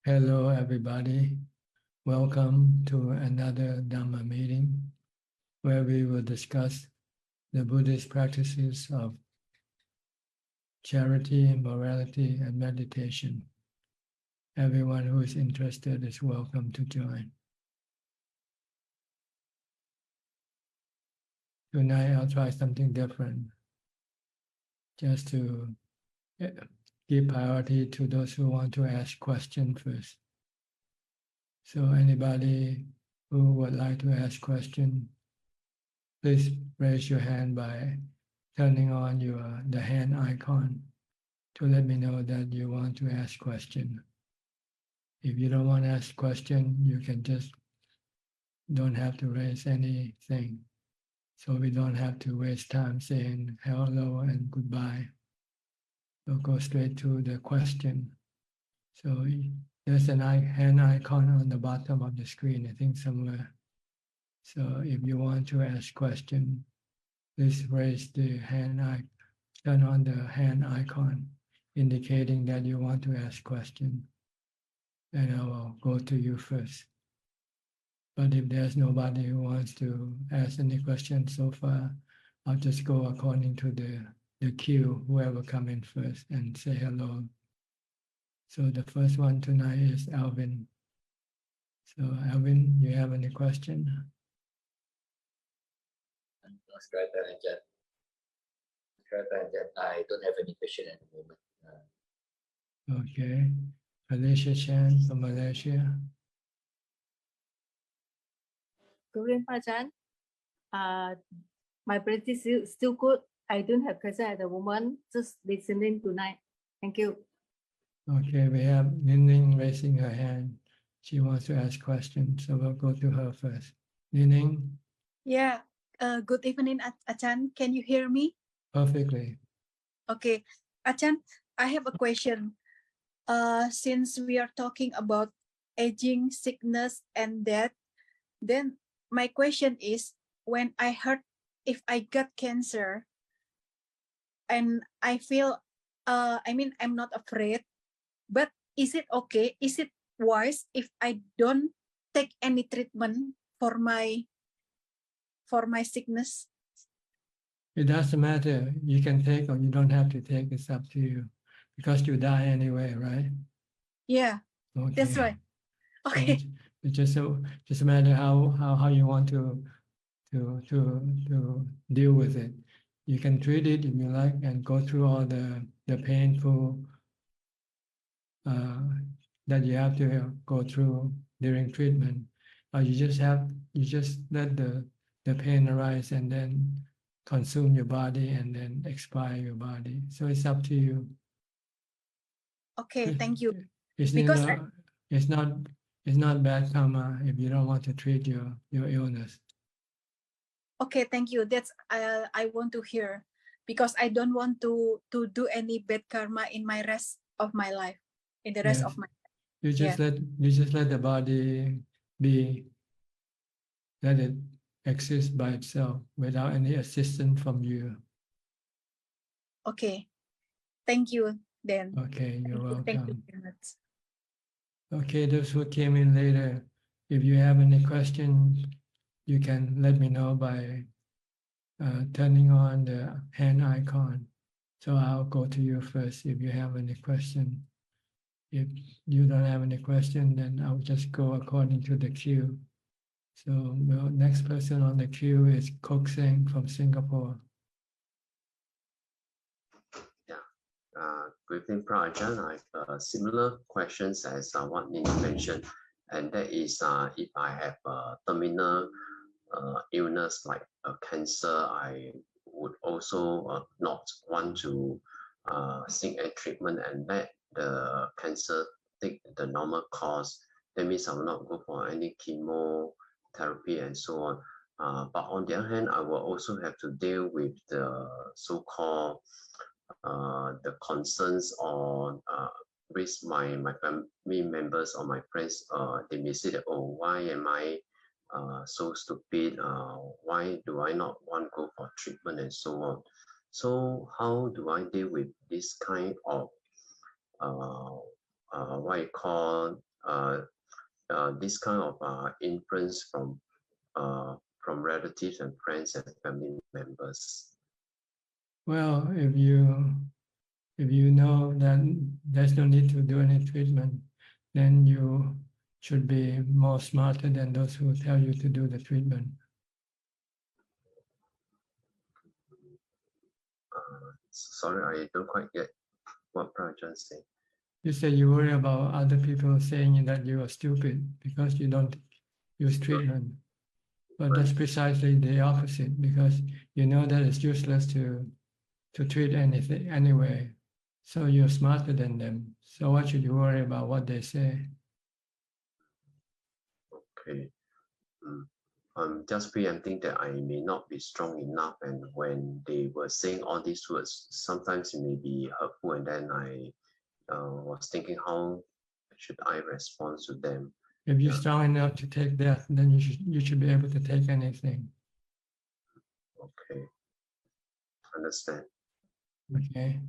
Hello, everybody. Welcome to another Dhamma meeting where we will discuss the Buddhist practices of charity, morality, and meditation. Everyone who is interested is welcome to join. Tonight, I'll try something different, just to give priority to those who want to ask questions first. So anybody who would like to ask question, please raise your hand by turning on the hand icon to let me know that you want to ask question. If you don't want to ask question, you can just don't have to raise anything. So we don't have to waste time saying hello and goodbye. We'll go straight to the question. So there's an hand icon on the bottom of the screen, I think somewhere. So if you want to ask question, please raise the hand icon, turn on the hand icon, indicating that you want to ask question. And I will go to you first. But if there's nobody who wants to ask any questions so far, I'll just go according to the queue, whoever come in first and say hello. So the first one tonight is Alvin. So Alvin, you have any question? I don't have any question at the moment. Okay. Alicia Chan from Malaysia. Good Ajahn. My practice is still good. I don't have question at the moment. Just listening tonight. Thank you. Okay, we have Nining raising her hand. She wants to ask questions, so we'll go to her first. Nining? Yeah. Good evening, Ajahn. Can you hear me? Perfectly. Okay. Ajahn, I have a question. Since we are talking about aging, sickness, and death, then my question is, when I heard if I got cancer and I feel, I'm not afraid, but is it okay? Is it wise if I don't take any treatment for my sickness? It doesn't matter. You can take or you don't have to take. It's up to you. Because you die anyway, right? Yeah, okay. That's right. Okay. So it's just a matter how you want to deal with it. You can treat it if you like and go through all the painful that you have to go through during treatment. Or you just let the pain arise and then consume your body and then expire your body. So it's up to you. Okay, thank you. It's not bad karma if you don't want to treat your illness. Okay, thank you. That's I want to hear, because I don't want to do any bad karma in my rest of my life. In the rest of my life. You just let the body be, let it exist by itself without any assistance from you. Okay, thank you then. Okay, you're welcome. Thank you very much. Okay, those who came in later, if you have any questions, you can let me know by turning on the hand icon. So I'll go to you first if you have any question. If you don't have any question, then I'll just go according to the queue. So the next person on the queue is Kok Seng from Singapore. Good evening, Ajahn. I have similar questions as what Nini mentioned, and that is if I have a terminal illness like cancer, I would also not want to seek a treatment and let the cancer take the normal course. That means I will not go for any chemotherapy and so on. But on the other hand, I will also have to deal with the so-called the concerns on with my family members or my friends. They may say that, oh, why am I so stupid? Why do I not want to go for treatment and so on? So how do I deal with this kind of what you call this kind of influence from relatives and friends and family members? Well, if you know that there's no need to do any treatment, then you should be more smarter than those who tell you to do the treatment. Sorry, I don't quite get what Prajan said. You say you worry about other people saying that you are stupid because you don't use treatment. But that's precisely the opposite, because you know that it's useless to treat anything anyway. So you're smarter than them. So why should you worry about what they say? Okay. I'm just preempting that I may not be strong enough, and when they were saying all these words, sometimes it may be hurtful, and then I was thinking, how should I respond to them? If you're strong enough to take death, then you should be able to take anything. Okay, understand. Okay.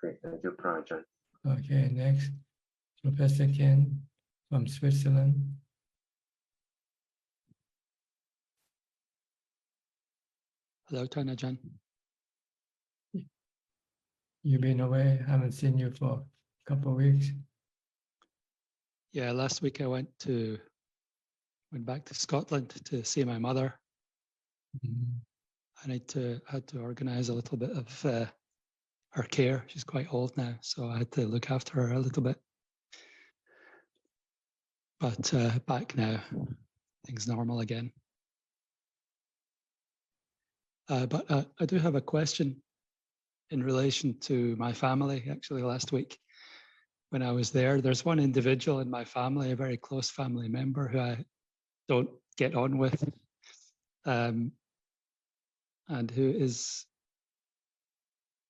Okay, thank you, Prajan. Okay. Next, Professor Ken from Switzerland. Hello, Ajahn. You've been away. I haven't seen you for a couple of weeks. Yeah, last week I went back to Scotland to see my mother. I had to organize a little bit of her care. She's quite old now, so I had to look after her a little bit. But back now, things normal again. But I do have a question in relation to my family. Actually, last week when I was there, there's one individual in my family, a very close family member, who I don't get on with, and who is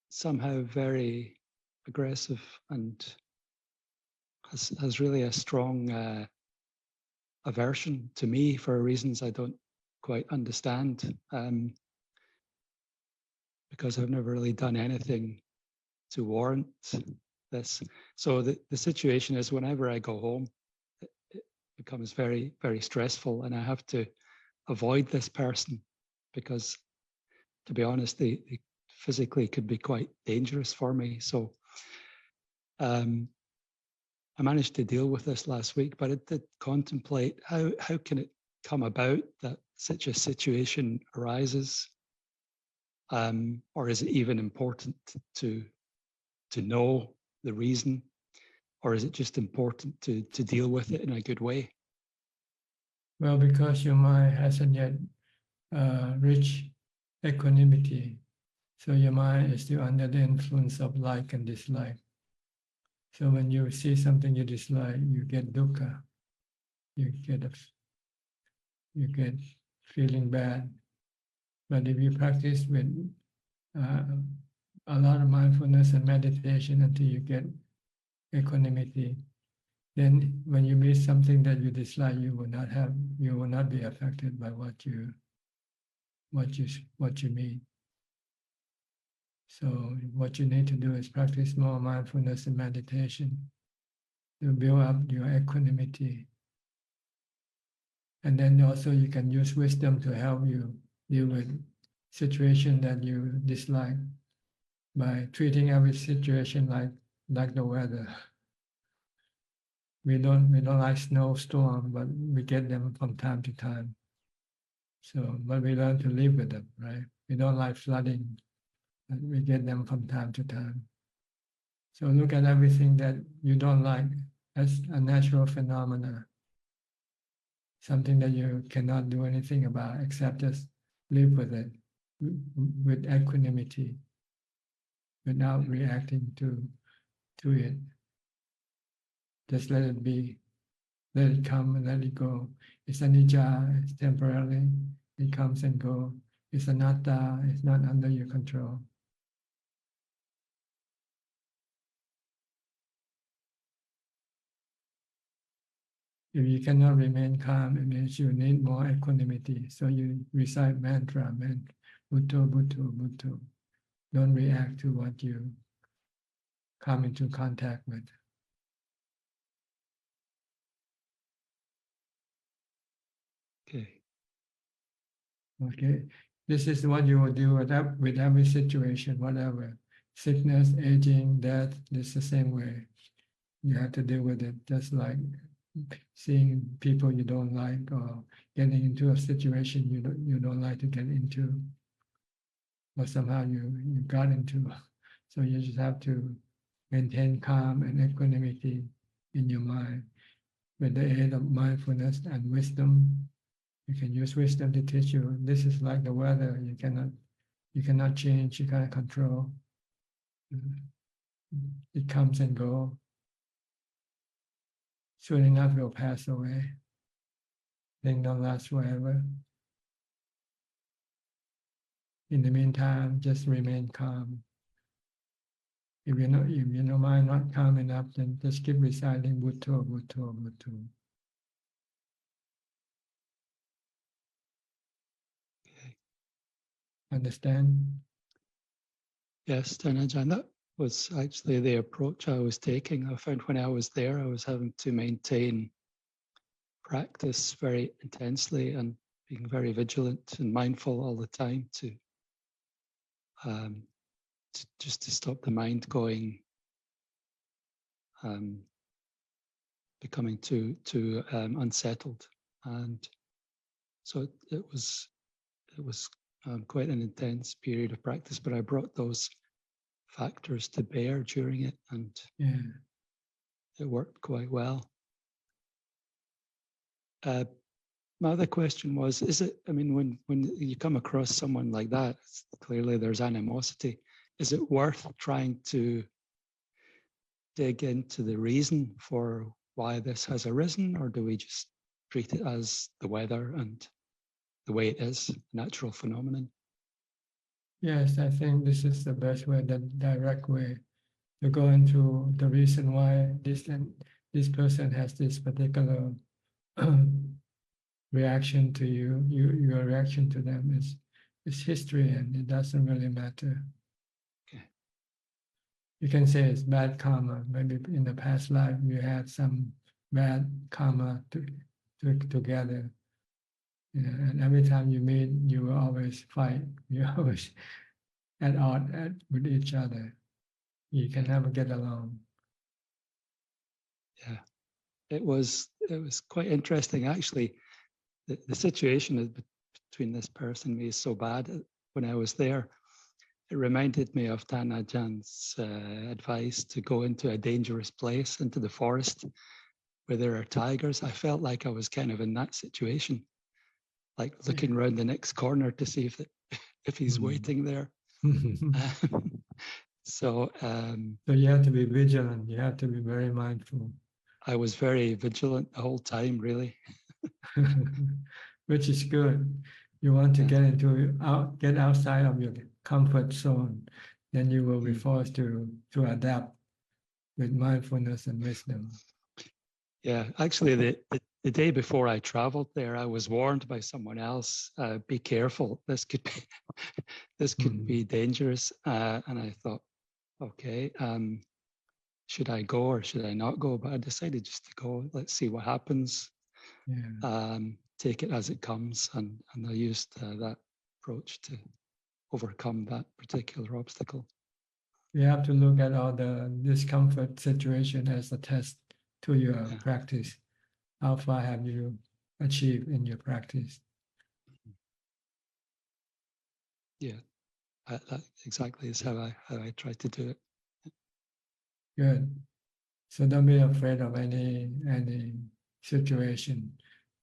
somehow very aggressive and has really a strong aversion to me for reasons I don't quite understand, because I've never really done anything to warrant this. So the situation is, whenever I go home, it becomes very, very stressful, and I have to avoid this person because, to be honest, they physically could be quite dangerous for me. So I managed to deal with this last week, but I did contemplate how can it come about that such a situation arises, or is it even important to know the reason, or is it just important to deal with it in a good way? Well, because your mind hasn't yet reached equanimity, so your mind is still under the influence of like and dislike. So when you see something you dislike, you get dukkha, you get feeling bad. But if you practice with a lot of mindfulness and meditation until you get equanimity, then when you meet something that you dislike, you will not be affected by what you meet. So what you need to do is practice more mindfulness and meditation to build up your equanimity. And then also you can use wisdom to help you deal with situation that you dislike by treating every situation like the weather. We don't like snowstorm, but we get them from time to time. So, but we learn to live with them, right? We don't like flooding, but we get them from time to time. So look at everything that you don't like as a natural phenomena, something that you cannot do anything about except just live with it with equanimity, without reacting to it. Just let it be, let it come and let it go. It's anicca, it's temporary, it comes and goes. It's anatta, it's not under your control. If you cannot remain calm, it means you need more equanimity. So you recite mantra, Bhutto, Bhutto, Bhutto. Don't react to what you come into contact with. Okay, this is what you will do with every situation, whatever sickness, aging, death. It's the same way. You have to deal with it, just like seeing people you don't like or getting into a situation you don't like to get into, but somehow you got into. So you just have to maintain calm and equanimity in your mind with the aid of mindfulness and wisdom. You can use wisdom to teach you. This is like the weather. You cannot change. You cannot control. It comes and goes. Soon enough, it will pass away. Things don't last forever. In the meantime, just remain calm. If your mind not calm enough, then just keep reciting Bhutto, Bhutto, Bhutto. Okay. Understand? Yes, Ajahn, that was actually the approach I was taking. I found when I was there, I was having to maintain practice very intensely and being very vigilant and mindful all the time to just to stop the mind going, becoming too unsettled. And so it was quite an intense period of practice, but I brought those factors to bear during it, and Yeah. it worked quite well. My other question was, is it, I mean, when you come across someone like that, clearly there's animosity. Is it worth trying to dig into the reason for why this has arisen, or do we just treat it as the weather and the way it is, a natural phenomenon? Yes, I think this is the best way, the direct way to go into the reason why this person has this particular reaction to you. Your reaction to them is history, and it doesn't really matter. Okay. You can say it's bad karma. Maybe in the past life you had some bad karma together. Yeah, and every time you meet, you will always fight. You always at odds with each other. You can never get along. Yeah, it was quite interesting actually. The situation between this person and me is so bad. When I was there, it reminded me of Ajah's advice to go into a dangerous place, into the forest where there are tigers. I felt like I was kind of in that situation, like looking around the next corner to see if he's waiting there. So you have to be vigilant. You have to be very mindful. I was very vigilant the whole time, really. Which is good. You want to get outside of your comfort zone, then you will be forced to adapt with mindfulness and wisdom. Yeah, actually, the day before I traveled there, I was warned by someone else, be careful, this could be dangerous. And I thought, okay, should I go or should I not go? But I decided just to go. Let's see what happens. Yeah. Take it as it comes, and I used that approach to overcome that particular obstacle. You have to look at all the discomfort situation as a test to your practice. How far have you achieved in your practice? Yeah, that exactly is how I try to do it. Good. So don't be afraid of any situation.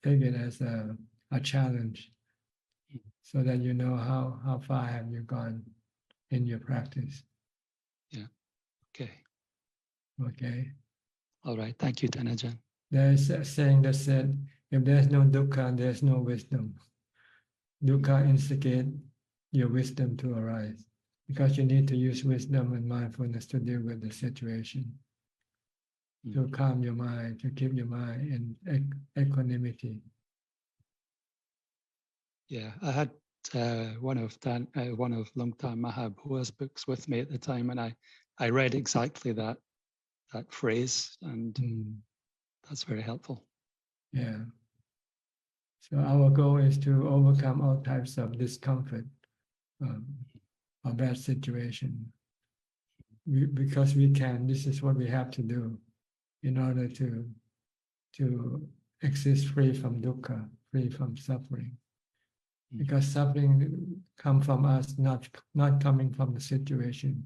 Take it as a challenge, so that you know how far have you gone in your practice. Yeah. Okay. Okay. All right. Thank you, Ajahn. There is a saying that said, if there's no dukkha, there's no wisdom. Dukkha instigate your wisdom to arise, because you need to use wisdom and mindfulness to deal with the situation, to calm your mind, to keep your mind in equanimity. Yeah, I had one of Lungta Mahabhua's books with me at the time, and I read exactly that phrase, and that's very helpful. Yeah. So our goal is to overcome all types of discomfort or bad situation. Because we can, this is what we have to do in order to exist free from dukkha, free from suffering. Because suffering comes from us, not coming from the situation.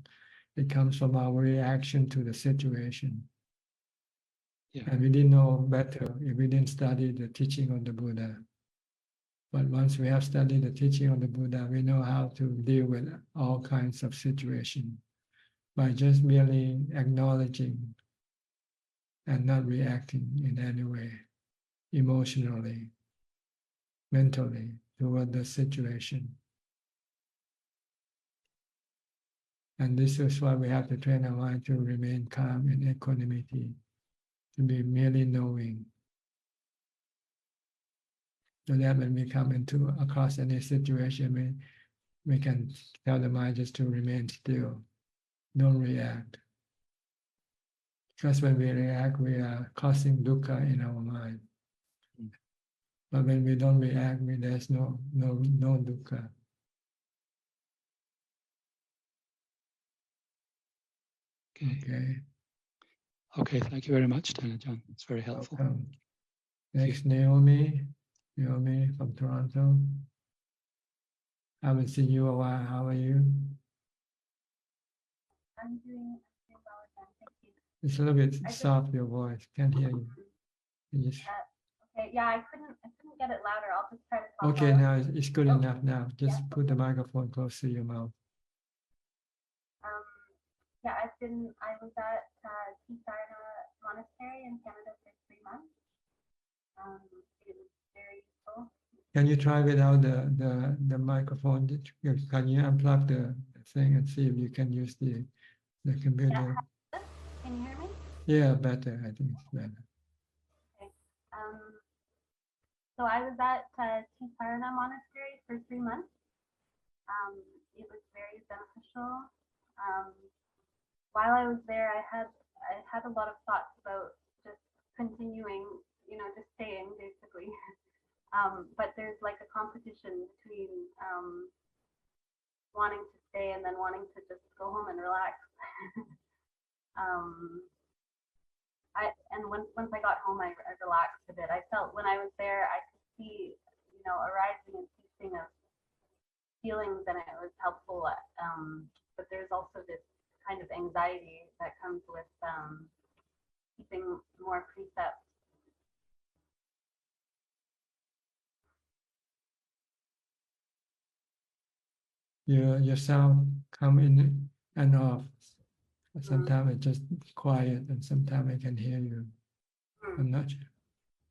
It comes from our reaction to the situation. Yeah. And we didn't know better if we didn't study the teaching of the Buddha. But once we have studied the teaching of the Buddha, we know how to deal with all kinds of situations by just merely acknowledging and not reacting in any way, emotionally, mentally, toward the situation. And this is why we have to train our mind to remain calm in equanimity, to be merely knowing. So that when we come across any situation, we can tell the mind just to remain still, don't react. Because when we react, we are causing dukkha in our mind. But when we don't react, there's no dukkha. Okay. Okay, thank you very much, Ajahn. It's very helpful. Welcome. Next, Naomi from Toronto. I haven't seen you a while. How are you? I'm doing well, Ajahn. Thank you. It's a little bit soft, your voice. Can't hear you. Okay, yeah, I couldn't get it louder. I'll just try to talk. Okay, louder. now it's good Oh, enough now. Just yeah. put the microphone close to your mouth. Yeah, I was at Tisarana Monastery in Canada for 3 months. It was very useful. Can you try without the microphone? Can you unplug the thing and see if you can use the computer? Yeah, can you hear me? Yeah, better. I think it's better. Okay. So I was at Tisarana Monastery for 3 months. It was very beneficial. While I was there, I had a lot of thoughts about just continuing, just staying basically. But there's like a competition between wanting to stay and then wanting to just go home and relax. Once I got home, I relaxed a bit. I felt when I was there, I could see, arising and ceasing of feelings, and it was helpful. But there's also this kind of anxiety that comes with keeping more precepts. Your sound come in and off. Sometimes it's just quiet, and sometimes I can hear you. I'm not sure.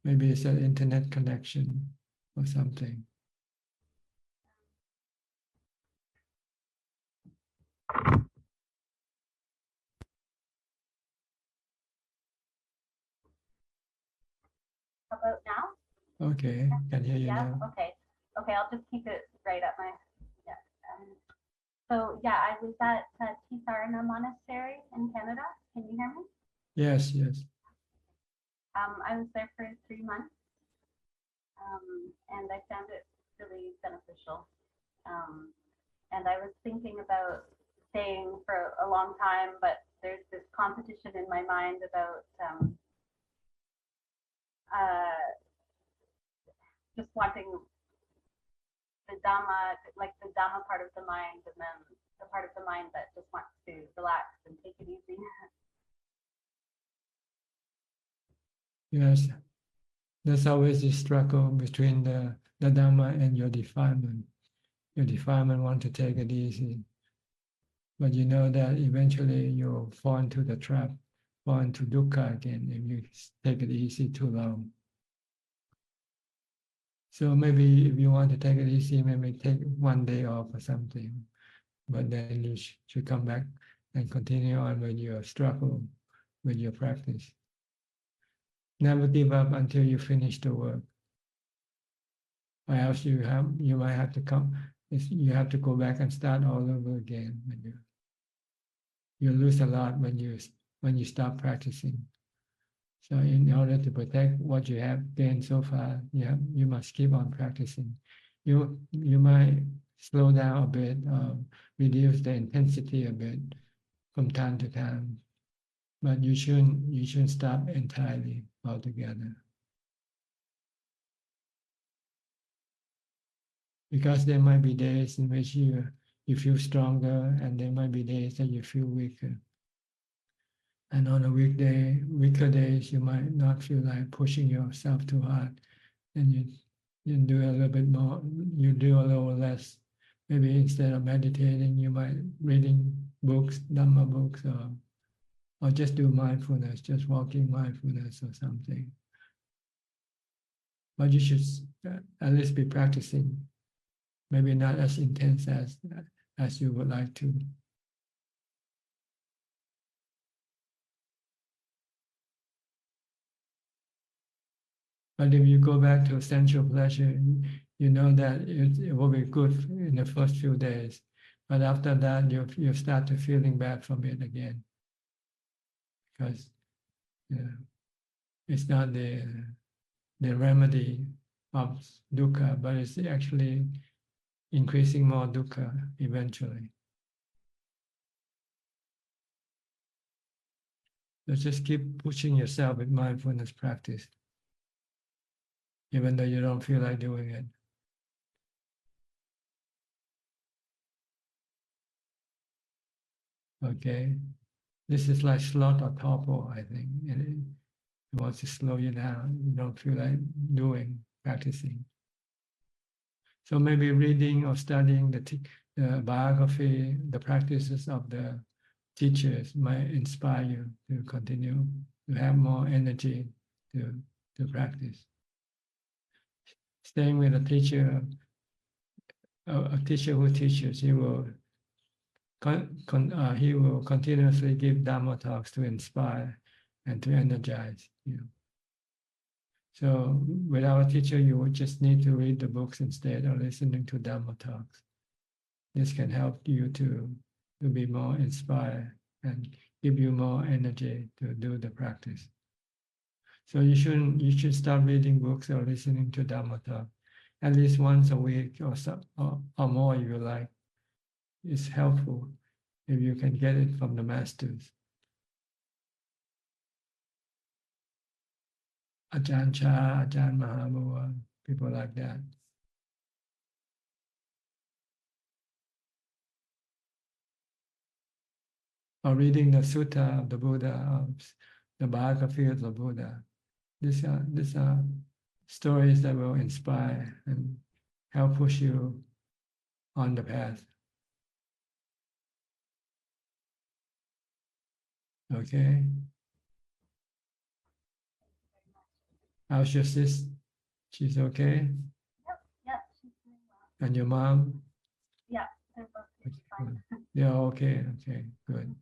Maybe it's an internet connection or something. How about now? Okay, can hear you Yeah. now. Okay. I'll just keep it right at my. Yeah. So yeah, I was at Tisarana Monastery in Canada. Can you hear me? Yes. I was there for 3 months, and I found it really beneficial. And I was thinking about staying for a long time, but there's this competition in my mind about just wanting the Dhamma, like the Dhamma part of the mind, and then the part of the mind that just wants to relax and take it easy. Yes. There's always this struggle between the Dhamma and your defilement. Your defilement want to take it easy, but you know that eventually you'll fall into the trap, fall into dukkha again if you take it easy too long. So maybe if you want to take it easy, maybe take 1 day off or something, but then you should come back and continue on with your struggle, with your practice. Never give up until you finish the work. Or else you might have to you have to go back and start all over again. You lose a lot when you stop practicing. So in order to protect what you have gained so far, you must keep on practicing. You might slow down a bit, reduce the intensity a bit from time to time, but you shouldn't stop entirely altogether. Because there might be days in which you feel stronger, and there might be days that you feel weaker. And on a weaker days, you might not feel like pushing yourself too hard, and you do a little bit more, you do a little less. Maybe instead of meditating, you might reading books, Dhamma books, or just do mindfulness, just walking mindfulness or something. But you should at least be practicing, maybe not as intense as you would like to. But if you go back to sensual pleasure, you know that it will be good in the first few days. But after that, you start to feeling bad from it again. Because it's not the remedy of dukkha, but it's actually increasing more dukkha eventually. So just keep pushing yourself with mindfulness practice, even though you don't feel like doing it. Okay, this is like sloth or torpor, I think. It wants to slow you down. You don't feel like practicing. So maybe reading or studying the biography, the practices of the teachers might inspire you to continue to have more energy to practice. Staying with a teacher who teaches, he will continuously give Dhamma talks to inspire and to energize you. So without a teacher, you would just need to read the books instead or listening to Dhamma talks. This can help you to be more inspired and give you more energy to do the practice. So you should start reading books or listening to Dhamma talk at least once a week or more if you like. It's helpful if you can get it from the masters. Ajahn Chah, Ajahn Mahabua, people like that. Or reading the Sutta of the Buddha, the biography of the Buddha. These are stories that will inspire and help push you on the path. Okay. How's your sis? She's okay? Yep, she's doing well. And your mom? Yeah, they're both doing fine. Yeah, okay, good.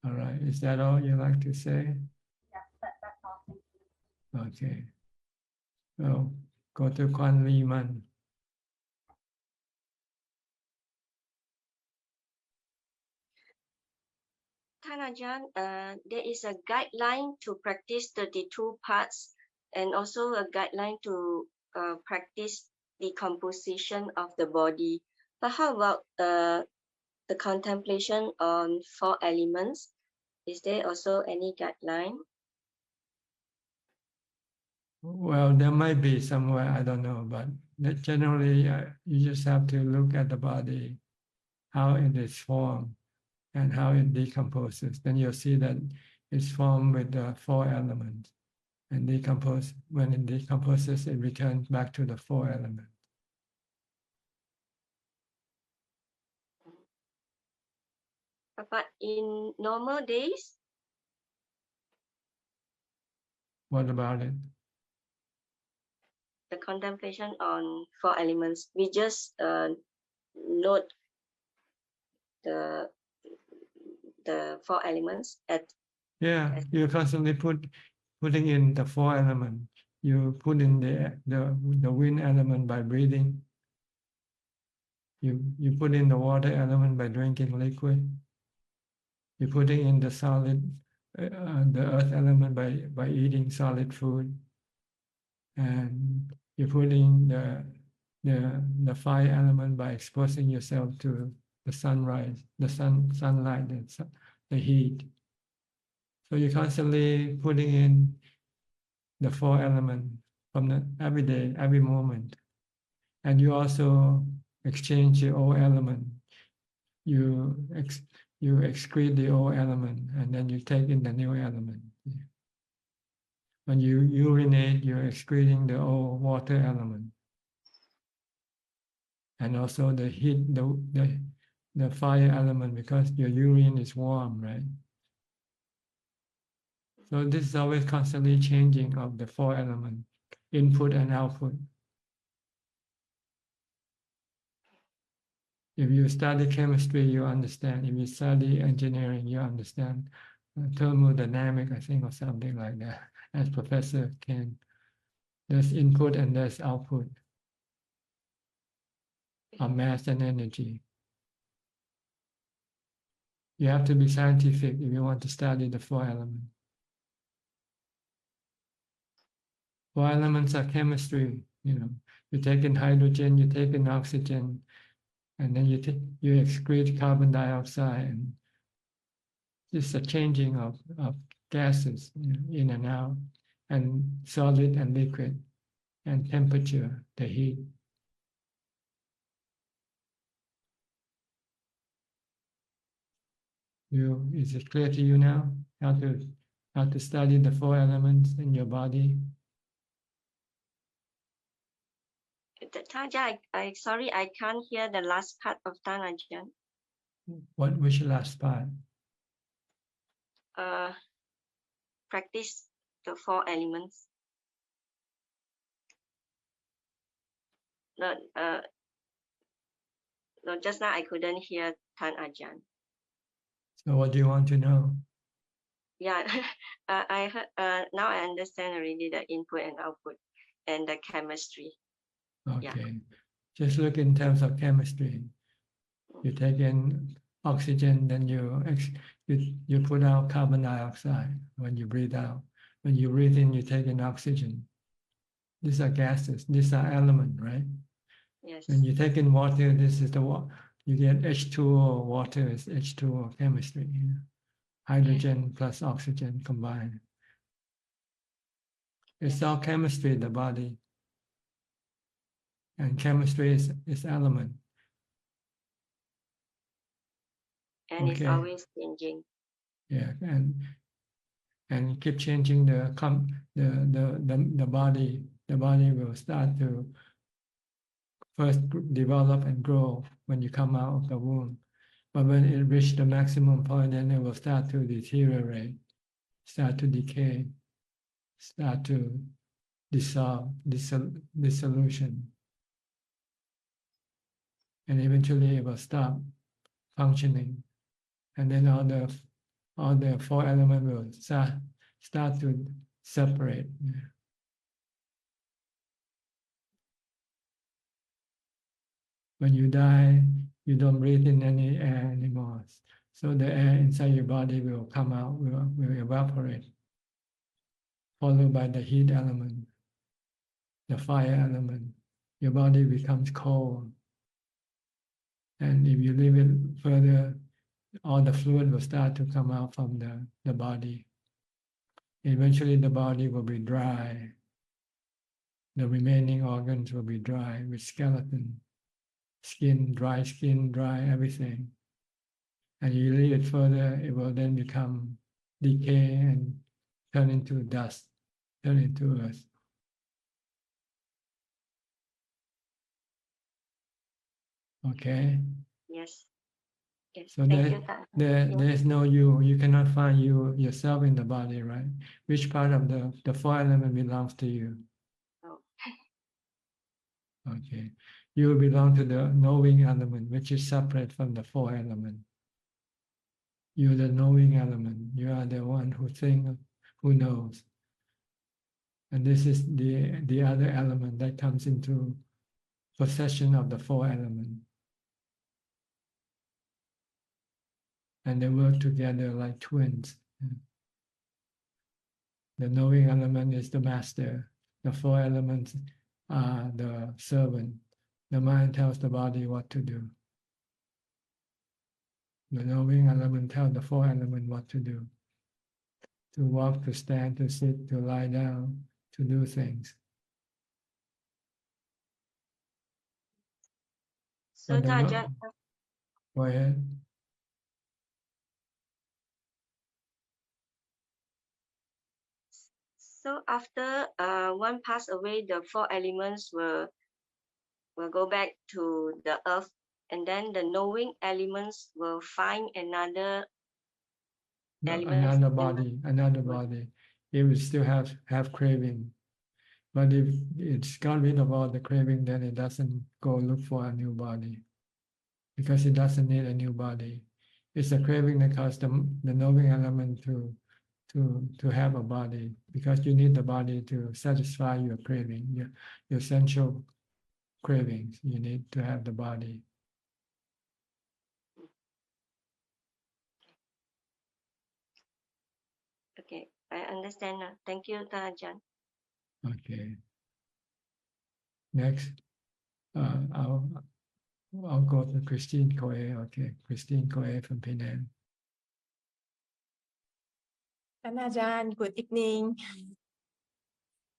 All right, is that all you like to say? Yes, that's all. Thank you. Okay. Well, go to Kwan Lee Man. Ajahn, there is a guideline to practice 32 parts and also a guideline to practice decomposition of the body. But how about the contemplation on 4 elements? Is there also any guideline? Well, there might be somewhere, I don't know, but generally you just have to look at the body, how it is formed and how it decomposes. Then you'll see that it's formed with the 4 elements. And when it decomposes, it returns back to the 4 elements. But in normal days? What about it? The contemplation on 4 elements. We just note the 4 elements at. Yeah, you constantly putting in the 4 elements. You put in the wind element by breathing. You put in the water element by drinking liquid. You're putting in the solid the earth element by eating solid food, and you're putting the fire element by exposing yourself to the sunrise, the sunlight, the heat. So you're constantly putting in the four elements from every day, every moment. And you also exchange the old element. You excrete the old element, and then you take in the new element. When you urinate, you're excreting the old water element. And also the heat, the fire element, because your urine is warm, right? So this is always constantly changing of the four elements, input and output. If you study chemistry, you understand. If you study engineering, you understand thermodynamic, I think, or something like that. As Professor Ken, there's input and there's output of mass and energy. You have to be scientific if you want to study the four elements. Four elements are chemistry. You take in hydrogen, you take in oxygen, and then you excrete carbon dioxide, and it's a changing of gases in and out, and solid and liquid, and temperature, the heat. Is it clear to you now how to study the four elements in your body? Tanja, sorry, I can't hear the last part of Tan Ajahn. Which last part? Practice the four elements. No, just now I couldn't hear Tan Ajahn. So what do you want to know? Yeah, I heard. Now I understand already the input and output and the chemistry. Okay, Yeah. Just look in terms of chemistry. You take in oxygen, then you put out carbon dioxide when you breathe out. When you breathe in, you take in oxygen. These are gases. These are elements, right? Yes. When you take in water, this is the water. You get H2O. Water is H2O chemistry. Hydrogen plus oxygen combined. It's all chemistry, the body. And chemistry is element. And it's always changing. Yeah, and keep changing the body. The body will start to first develop and grow when you come out of the womb. But when it reaches the maximum point, then it will start to deteriorate, start to decay, start to dissolve, dissolution. And eventually it will stop functioning. And then all the four elements will start to separate. When you die, you don't breathe in any air anymore. So the air inside your body will come out, will evaporate, followed by the heat element, the fire element. Your body becomes cold. And if you leave it further, all the fluid will start to come out from the body. Eventually the body will be dry. The remaining organs will be dry with skeleton, dry skin, dry everything. And you leave it further, it will then become decay and turn into dust, turn into earth. Okay? Yes. Yes. So Thank you. there is no you. You cannot find yourself in the body, right? Which part of the four element belongs to you? Oh. Okay. You belong to the knowing element, which is separate from the four element. You're the knowing element. You are the one who thinks, who knows. And this is the other element that comes into possession of the four elements. And they work together like twins. The knowing element is the master. The four elements are the servant. The mind tells the body what to do. The knowing element tells the four elements what to do. To walk, to stand, to sit, to lie down, to do things. So But the Ajahn, Go ahead. so after one passed away, the four elements will go back to the earth, and then the knowing elements will find another element. Another body. It will still have craving. But if it's got rid of all the craving, then it doesn't go look for a new body. Because it doesn't need a new body. It's a craving that causes the knowing element to have a body, because you need the body to satisfy your craving, your essential cravings. You need to have the body. Okay, I understand now. Thank you, Ajahn. Okay. Next, I'll go to Christine Coe. Okay, Christine Coe from Penang. Tanajan, good evening.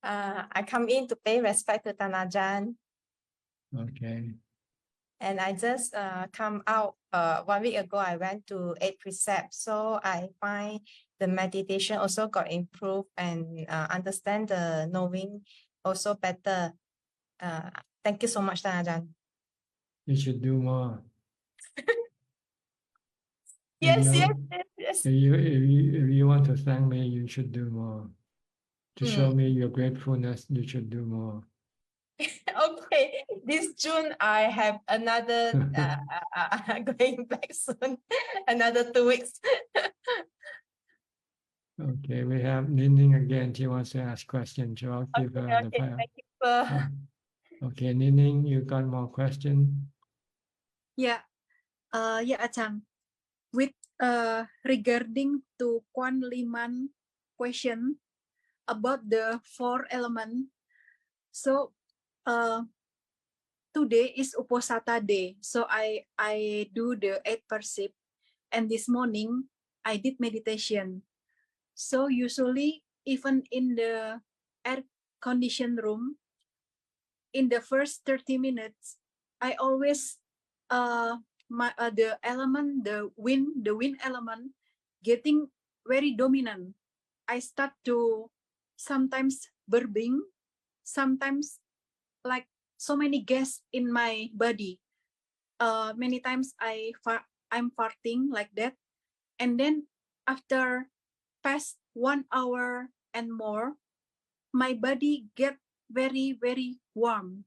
I come in to pay respect to Tanajan, Okay. and I just come out 1 week ago. I went to 8 precepts, so I find the meditation also got improved and understand the knowing also better. Thank you so much, Tanajan. You should do more. Yes. If you want to thank me, you should do more. To show me your gratefulness, you should do more. Okay, this June I have another going back soon, another 2 weeks. Okay, we have Nining again. She wants to ask questions. So I'll give her the power. Thank you, sir. Okay, Nining, you got more questions? Yeah, Ajahn. With regarding to Kwan Liman question about the four element. So today is Uposatha day. So I do the 8 percept, and this morning I did meditation. So usually even in the air conditioned room, in the first 30 minutes, I always the element, the wind element getting very dominant. I start to sometimes burping, sometimes like so many gas in my body. Many times I'm farting like that, and then after past 1 hour and more, my body get very warm,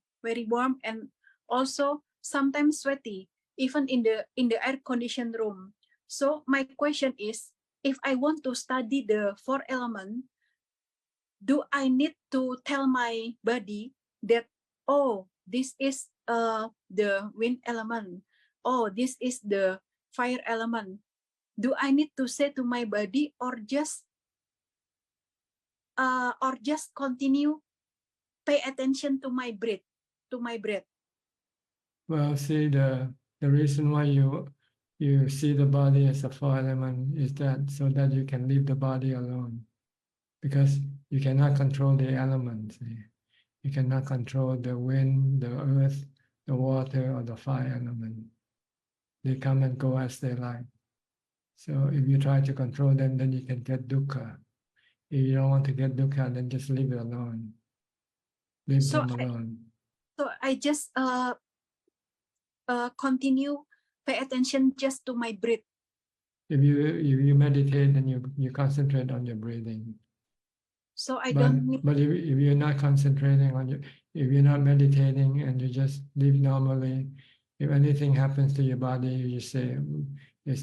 and also sometimes sweaty, even in the air conditioned room. So my question is, if I want to study the four element, do I need to tell my body that, oh, this is the wind element, oh, this is the fire element? Do I need to say to my body, or just continue pay attention to my breath, Well, see, the reason why you see the body as a four element is that so that you can leave the body alone, because you cannot control the elements. You cannot control the wind, the earth, the water, or the fire element. They come and go as they like. So if you try to control them, then you can get dukkha. If you don't want to get dukkha, then just leave it alone. Leave them alone. So I just continue pay attention just to my breath. If you meditate, then you concentrate on your breathing. So I But don't need. But if you're not concentrating on if you're not meditating and you just live normally, if anything happens to your body, you just say they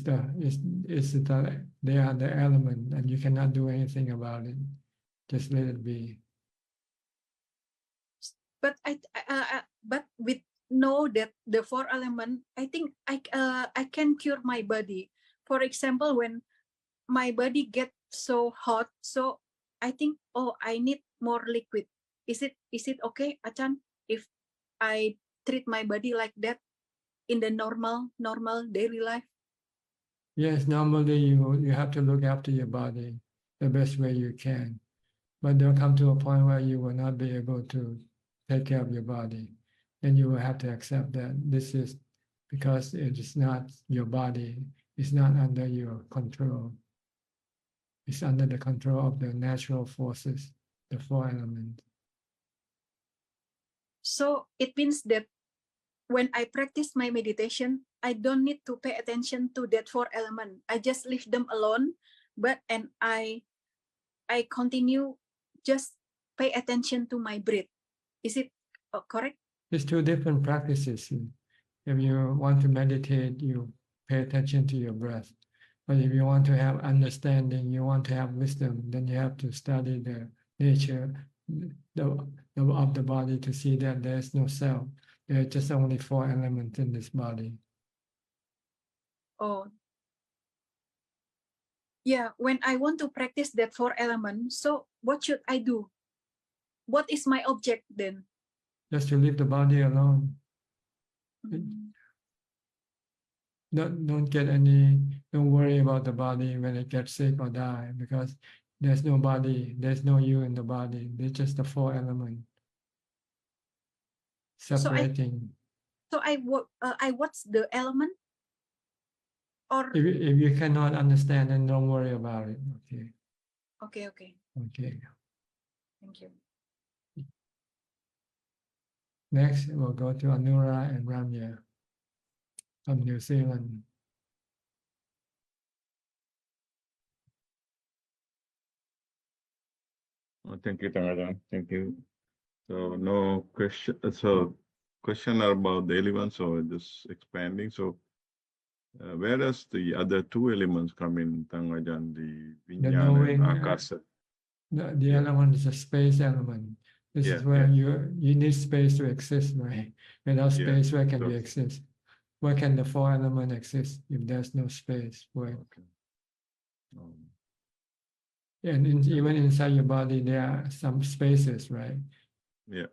are the element, and you cannot do anything about it. Just let it be. But but with know that the four element, I think I can cure my body. For example, when my body gets so hot, so I think, oh, I need more liquid. Is it okay, Ajahn, if I treat my body like that in the normal daily life? Yes, normally you have to look after your body the best way you can. But there'll come to a point where you will not be able to take care of your body. Then you will have to accept that this is because it is not your body, it's not under your control. It's under the control of the natural forces, the four elements. So it means that when I practice my meditation, I don't need to pay attention to that four element. I just leave them alone, and I continue just pay attention to my breath. Is it correct? It's two different practices. If you want to meditate, you pay attention to your breath. But if you want to have understanding, you want to have wisdom, then you have to study the nature of the body to see that there is no self. There are just only four elements in this body. Oh, yeah. When I want to practice that four elements, so what should I do? What is my object then? Just to leave the body alone. Don't worry about the body when it gets sick or die, because there's no body, there's no you in the body. There's just the four elements separating. So I what's the element? Or If you cannot understand, then don't worry about it. Okay. okay. Okay. Thank you. Next, we'll go to Anura and Ramya from New Zealand. Thank you, Ajahn. Thank you. So no question. So question about the elements, so just expanding. So where does the other two elements come in, Ajahn? The Vijnana knowing, and Akasa. The other one is a space element. This is where you need space to exist, right? Without space, where can you exist? Where can the four elements exist if there's no space? Where? And even inside your body, there are some spaces, right? Yeah.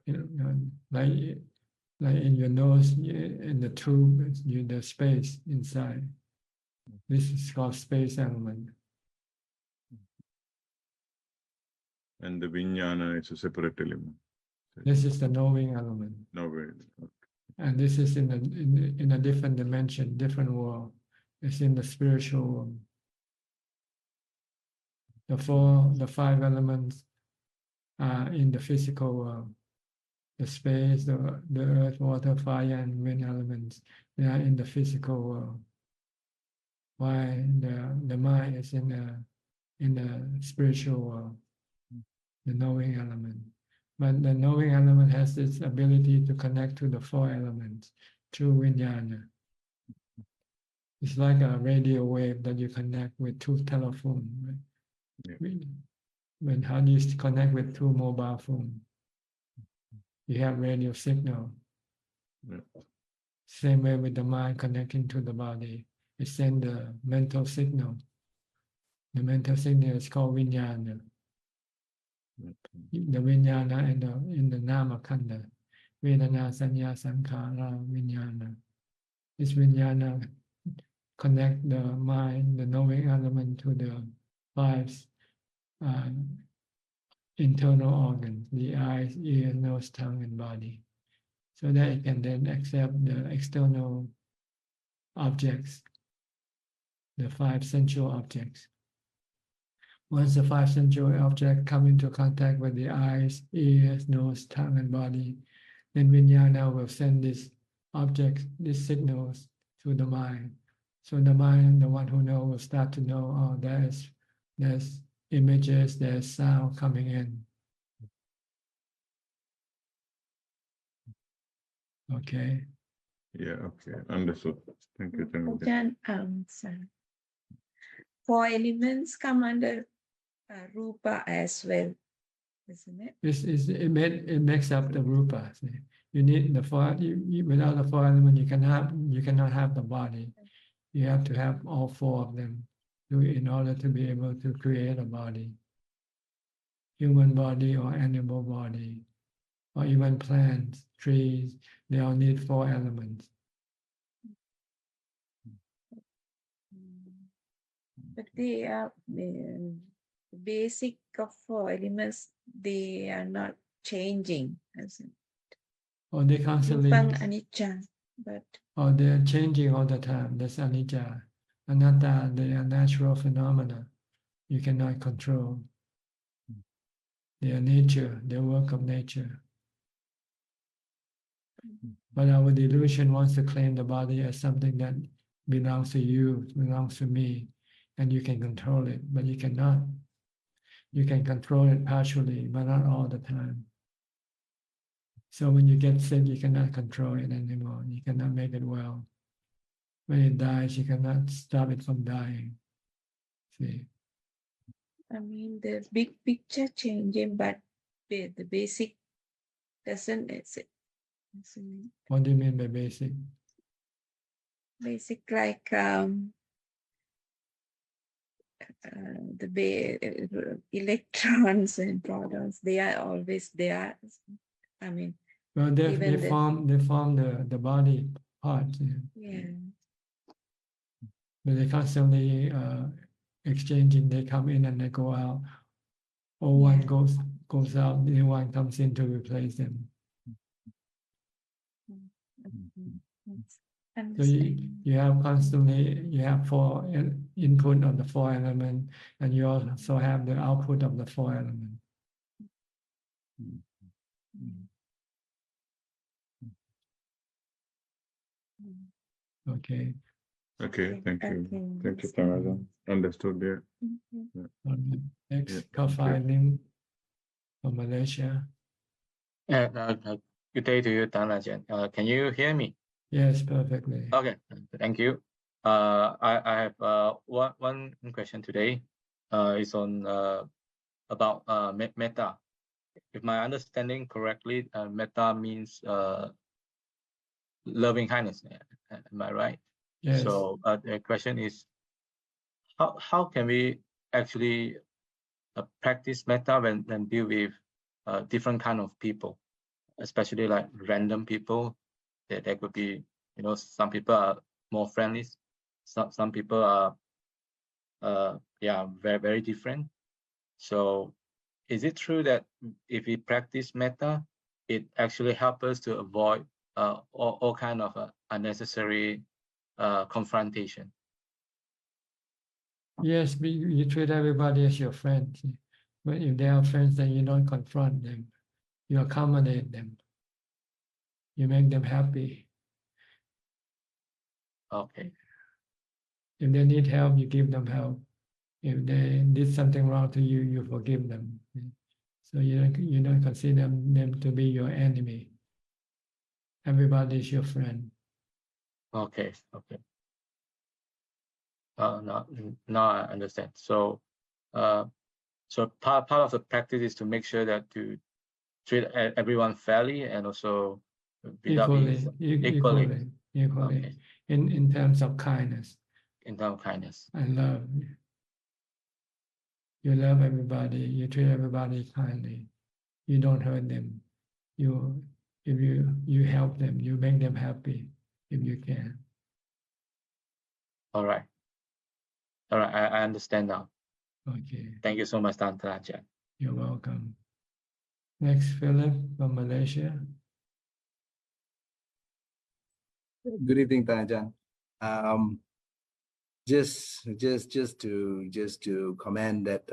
Like in your nose, in the tube, there's space inside. This is called space element. And the Vijnana is a separate element. This is the knowing element. Knowing. Okay. And this is in a different dimension, different world. It's in the spiritual world. The five elements are in the physical world. The space, the earth, water, fire, and wind elements, they are in the physical world. Why the mind is in the spiritual world, the knowing element. But the knowing element has this ability to connect to the four elements through vijnana. It's like a radio wave that you connect with two telephones. Right? How do you connect with two mobile phones? You have radio signal. Same way with the mind connecting to the body. It sends the mental signal. The mental signal is called vijnana. The vijnana in the nama khanda. Vedana, sanya, sankhara, vijnana. This vijnana connect the mind, the knowing element, to the five internal organs, the eyes, ears, nose, tongue, and body, so that it can then accept the external objects, the five sensual objects. Once the five sensual objects come into contact with the eyes, ears, nose, tongue, and body, then vijnana will send these objects, these signals to the mind. So the mind, the one who knows, will start to know, oh, there's images, there's sound coming in. Okay. Yeah, okay. Understood. Thank you. Ajahn, four elements come under rupa as well, isn't it? It makes up the rupa. You need the four. Without the four elements, you cannot have the body. You have to have all four of them in order to be able to create a body. human body or animal body, or even plants, trees, they all need 4 elements. But they are the basic of 4 elements. They are not changing. Or they constantly, Rupang anicca, but or they're changing all the time. That's anicca. Anatta, they are natural phenomena you cannot control. They are nature, they are work of nature. But our delusion wants to claim the body as something that belongs to you, belongs to me, and you can control it, but you cannot. You can control it partially, but not all the time. So when you get sick, you cannot control it anymore. You cannot make it well. When it dies, you cannot stop it from dying. See? I mean the big picture changing, but the basic doesn't. What do you mean by basic? Basic like the electrons and protons. They are always there. I mean, Well, they even form the body part, yeah. but they constantly exchanging. They come in and they go out. Or one Yeah. goes out, new one comes in to replace them. So you have constantly, you have 4 input of the 4 elements, and you also have the output of the 4 elements. Okay. Okay, thank you. Okay. Thank you, Tanaja. Understood, yeah. Next, Yeah, Kafai Lim from Malaysia. Good day to you, Ajahn. Can you hear me? Yes, perfectly. Okay, thank you. I have one question today. It's on about metta. If my understanding correctly, metta means loving kindness. Am I right? Yes. So the question is, how can we actually practice metta when deal with different kind of people, especially like random people? There could be, some people are more friendly, some people are very, very different. So is it true that if we practice metta, it actually helps us to avoid all kind of unnecessary confrontation? Yes, you treat everybody as your friend. But if they are friends, then you don't confront them. You accommodate them. You make them happy. Okay. If they need help, you give them help. If they did something wrong to you, you forgive them. So you don't consider them to be your enemy. Everybody is your friend. Okay. Now I understand. So part of the practice is to make sure that to treat everyone fairly and also without Equally. Okay. In terms of kindness In terms of kindness. and love. You love everybody. You treat everybody kindly. You don't hurt them. If you help them, you make them happy if you can. All right. I understand now. Okay, Thank you so much, Ajahn. you're welcome. Next, Philip from Malaysia. Good evening, Ajahn. Just to comment that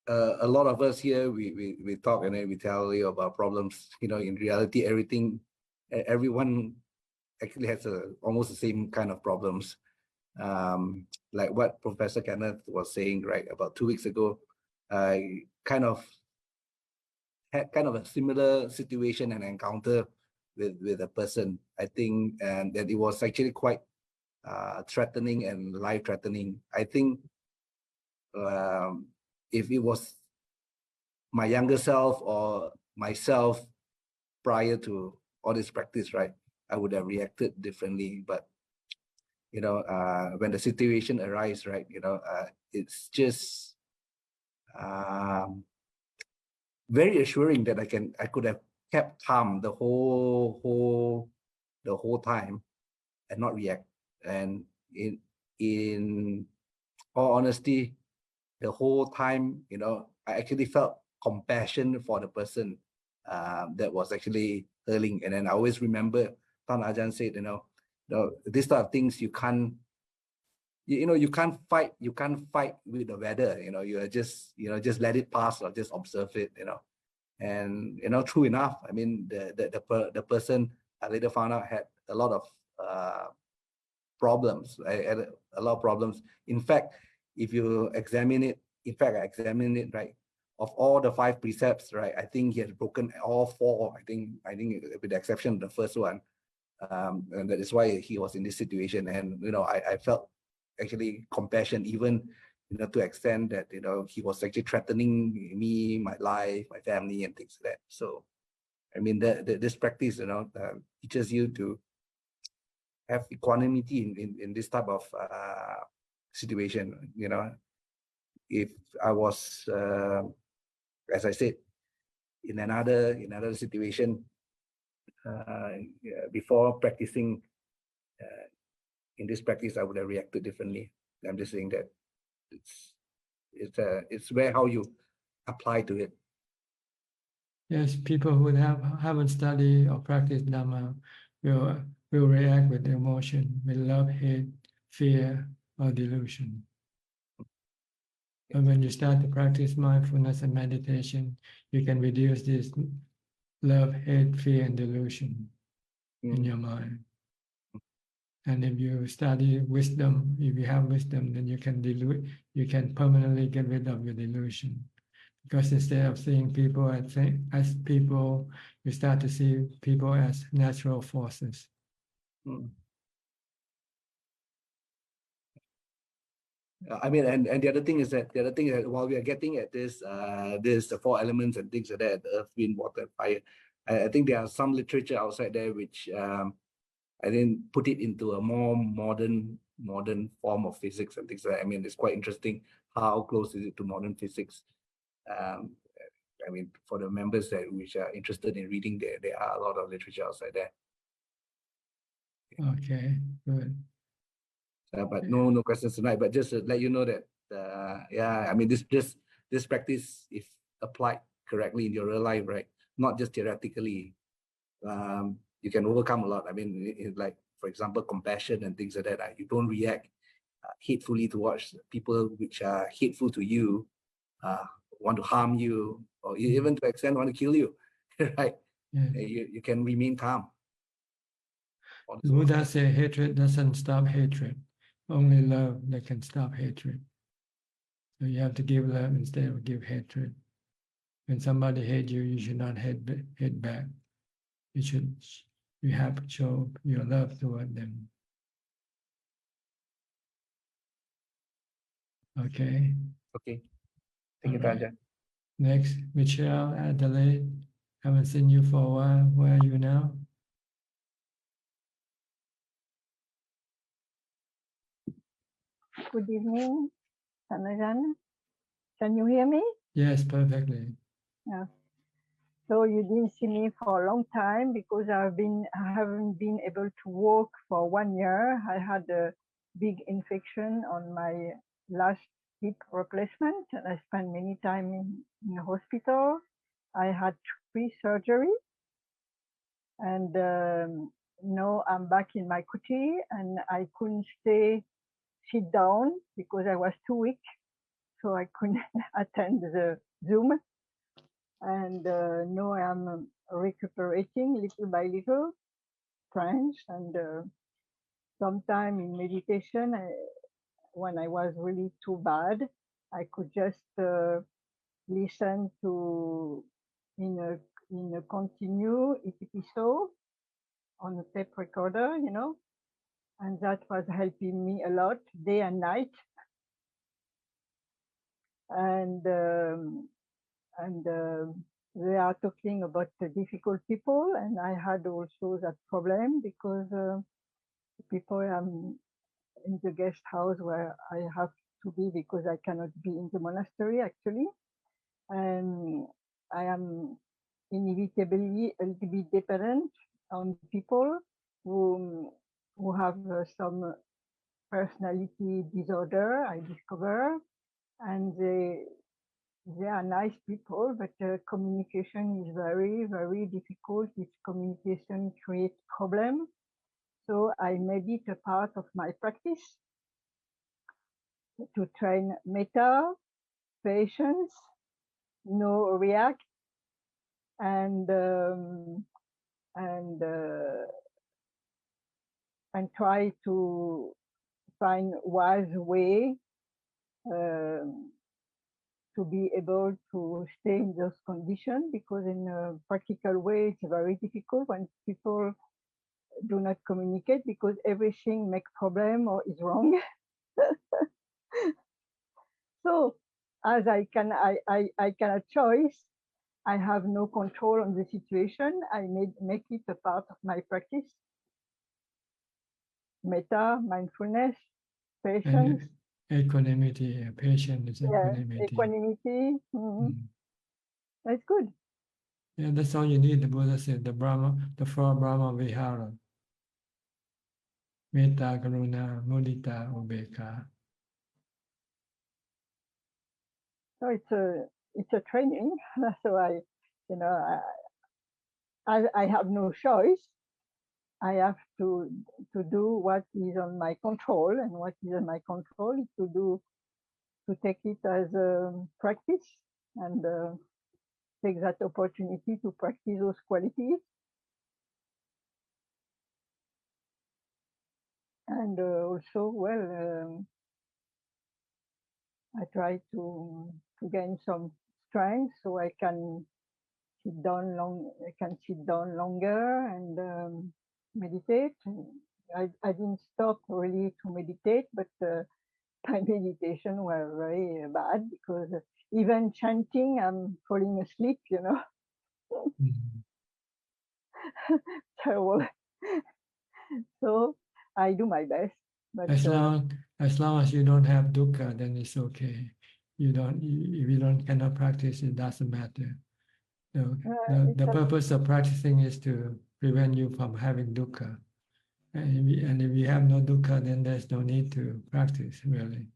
a lot of us here we talk and then we tell you about problems. In reality, everyone actually has almost the same kind of problems. Like what Professor Kenneth was saying, right, about 2 weeks ago, I kind of had a similar situation and encounter with a person. I think and that it was actually quite threatening and life-threatening. I think if it was my younger self or myself prior to all this practice, right, I would have reacted differently. But when the situation arises, right, it's just very assuring that I could have kept calm the whole time and not react. And in all honesty, the whole time, I actually felt compassion for the person that was actually hurling. And then I always remember Ajahn said, this type of things you can't fight with the weather. You just let it pass or just observe it. And true enough, I mean the person I later found out had a lot of problems. I had a lot of problems. In fact, if you examine it, I examined it, right, of all the 5 precepts, right, I think he has broken all 4. I think with the exception of the first one, and that is why he was in this situation. And I felt actually compassion, even to extent that he was actually threatening me, my life, my family, and things like that. So I mean this practice teaches you to have equanimity in this type of situation. If I was as I said, in another situation before practicing in this practice, I would have reacted differently. I'm just saying that it's where how you apply to it. Yes, people who haven't studied or practiced Dhamma will react with emotion, with love, hate, fear, or delusion. But when you start to practice mindfulness and meditation, you can reduce this love, hate, fear, and delusion in your mind. And if you study wisdom, if you have wisdom, then you can permanently get rid of your delusion. Because instead of seeing people as people, you start to see people as natural forces. I mean, and the other thing is that while we are getting at this, the 4 elements and things like that, earth, wind, water, fire, I think there are some literature outside there which I didn't put it into a more modern form of physics and things like that. I mean, it's quite interesting how close is it to modern physics. I mean, for the members which are interested in reading, there are a lot of literature outside there. Okay, good. But no questions tonight. But just to let you know that, I mean, this practice, if applied correctly in your real life, right, not just theoretically, you can overcome a lot. I mean, like for example, compassion and things like that. You don't react hatefully towards people which are hateful to you, want to harm you, or even to extent want to kill you, right? Yes. You can remain calm. The Buddha said hatred doesn't stop hatred. Only love that can stop hatred. So you have to give love instead of give hatred. When somebody hates you, you should not hate back. You have to show your love toward them. Okay. Okay. Thank you, All right. Ajahn. Next, Michelle, Adelaide. Haven't seen you for a while. Where are you now? Good evening, Ajahn. Can you hear me? Yes, perfectly. Yeah. So you didn't see me for a long time because I haven't been able to walk for 1 year. I had a big infection on my last hip replacement, and I spent many time in the hospital. I had 3 surgeries, and now I'm back in my kuti, and I couldn't sit down because I was too weak, so I couldn't attend the Zoom. And now I'm recuperating little by little French, and sometime in meditation, when I was really too bad, I could just listen to in a continue episode on a tape recorder, and that was helping me a lot day and night. And they are talking about the difficult people, and I had also that problem because people in the guest house where I have to be because I cannot be in the monastery actually. And I am inevitably a little bit dependent on people who have some personality disorder, I discover, and they are nice people, but communication is very, very difficult. This communication creates problems. So I made it a part of my practice to train metta, patience, no react, and try to find wise way to be able to stay in those conditions, because in a practical way it's very difficult when people do not communicate because everything makes problem or is wrong. So as I can a choice, I have no control on the situation. I make it a part of my practice. Metta, mindfulness, patience. And equanimity, patience is Yeah, equanimity. equanimity. That's good. Yeah, that's all you need. The Buddha said the four Brahma Vihara. Metta, Karuna, Mudita, Ubeka. So it's a training. So I have no choice. I have to do what is on my control, and what is on my control is to take it as a practice and take that opportunity to practice those qualities. And also, well, I try to gain some strength so I can sit down longer and meditate. I didn't stop really to meditate, but my meditation were very bad because even chanting, I'm falling asleep, Terrible. So I do my best. But As long as you don't have dukkha, then it's okay. If you cannot practice, it doesn't matter. The purpose of practicing is to prevent you from having dukkha. And if you have no dukkha, then there's no need to practice, really.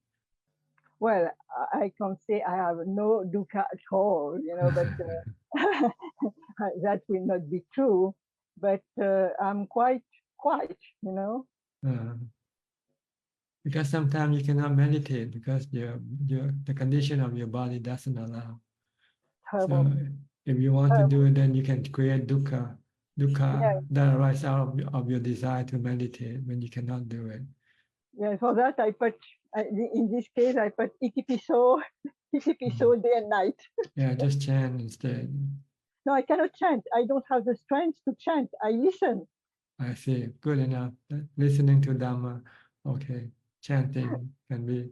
Well, I can't say I have no dukkha at all, but that will not be true. But I'm quite, Because sometimes you cannot meditate because the condition of your body doesn't allow. Terrible. So if you want to do it, then you can create dukkha that arises out of your desire to meditate when you cannot do it. Yeah, for that in this case I put itipiso day and night. Yeah, just chant instead. No, I cannot chant. I don't have the strength to chant. I listen. I see. Good enough. Listening to Dhamma. Okay. Chanting can be.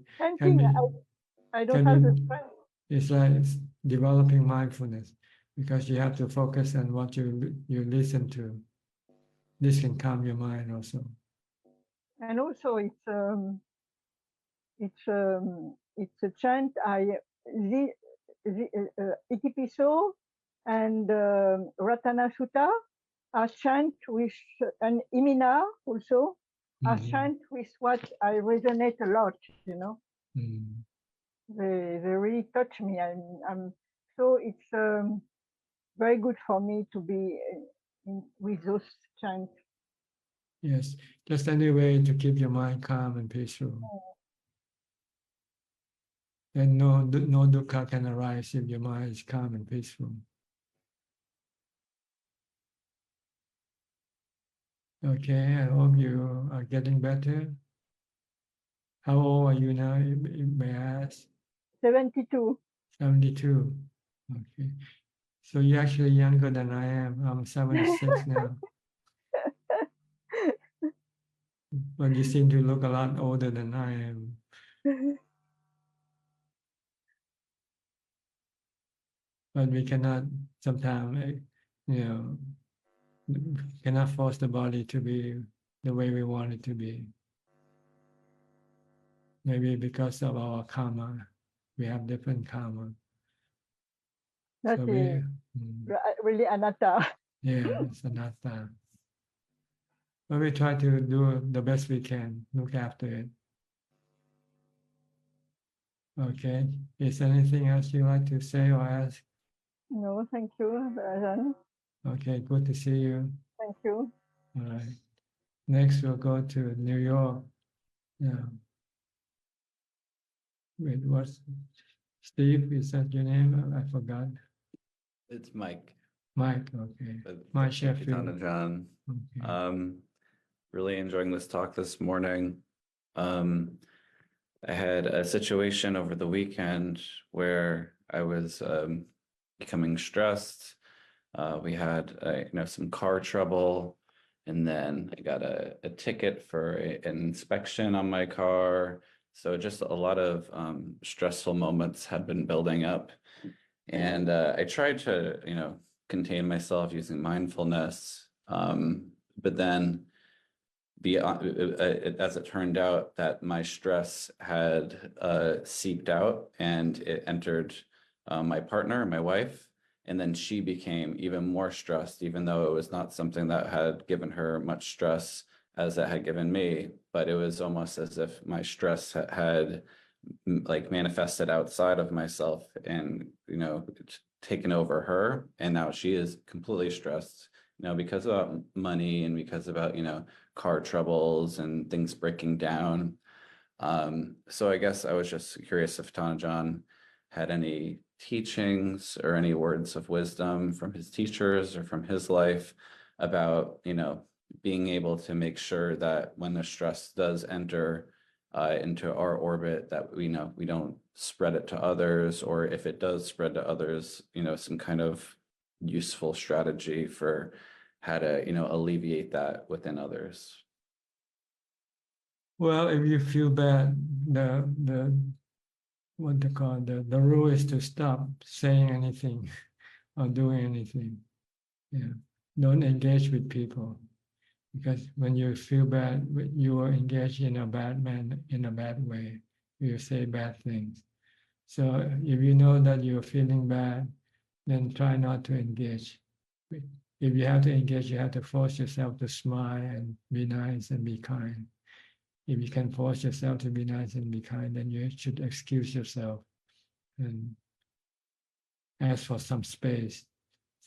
I don't have the strength. It's like developing mindfulness because you have to focus on what you listen to. This can calm your mind also. And also it's a chant. Itipiso and Ratana Sutta are chant with an Imina also are chant with what I resonate a lot, They really touch me, and so it's very good for me to be with those chants. Yes, just any way to keep your mind calm and peaceful. And no dukkha can arise if your mind is calm and peaceful. Okay, I hope you are getting better. How old are you now, may I ask? 72. 72. Okay. So you're actually younger than I am. I'm 76 now. But you seem to look a lot older than I am. But we cannot sometimes, cannot force the body to be the way we want it to be. maybe because of our karma, we have different karma. That's So it. mm, Really anatta. yeah, it's anatta. But we try to do the best we can, look after it. Okay. Is there anything else you'd like to say or ask? No, thank you, Ajahn. Okay, good to see you. Thank you. All right. Next, we'll go to New York. Yeah. Wait, what's Steve? Is that your name? I forgot. It's Mike. Mike. Okay. Thank Mike you, Sheffield. Ajahn. Okay. Really enjoying this talk this morning. I had a situation over the weekend where I was becoming stressed. We had some car trouble, and then I got a ticket for an inspection on my car. So just a lot of stressful moments had been building up, and I tried to contain myself using mindfulness, but then as it turned out, that my stress had seeped out and it entered my partner, my wife, and then she became even more stressed, even though it was not something that had given her much stress as it had given me. But it was almost as if my stress had like manifested outside of myself and taken over her, and now she is completely stressed because about money and because about car troubles and things breaking down. So I guess I was just curious if Thanajan had any teachings or any words of wisdom from his teachers or from his life about being able to make sure that when the stress does enter into our orbit, that we don't spread it to others, or if it does spread to others, some kind of useful strategy for how to alleviate that within others. Well, if you feel bad, the what they call the rule is to stop saying anything or doing anything. Yeah, don't engage with people, because when you feel bad, you are engaged in a bad way. You say bad things. So if you know that you're feeling bad, then try not to engage. If you have to engage, you have to force yourself to smile and be nice and be kind. If you can force yourself to be nice and be kind, then you should excuse yourself and ask for some space.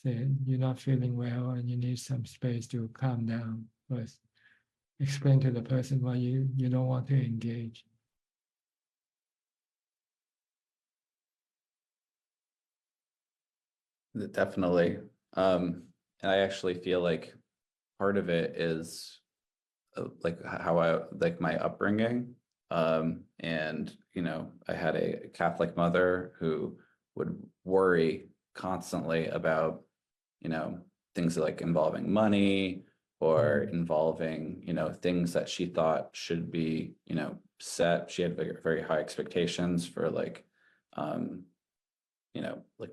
Say you're not feeling well and you need some space to calm down first. Explain to the person why you don't want to engage. Definitely. And I actually feel like part of it is like how I like my upbringing. And I had a Catholic mother who would worry constantly about things like involving money or involving things that she thought should be set. She had very, very high expectations for like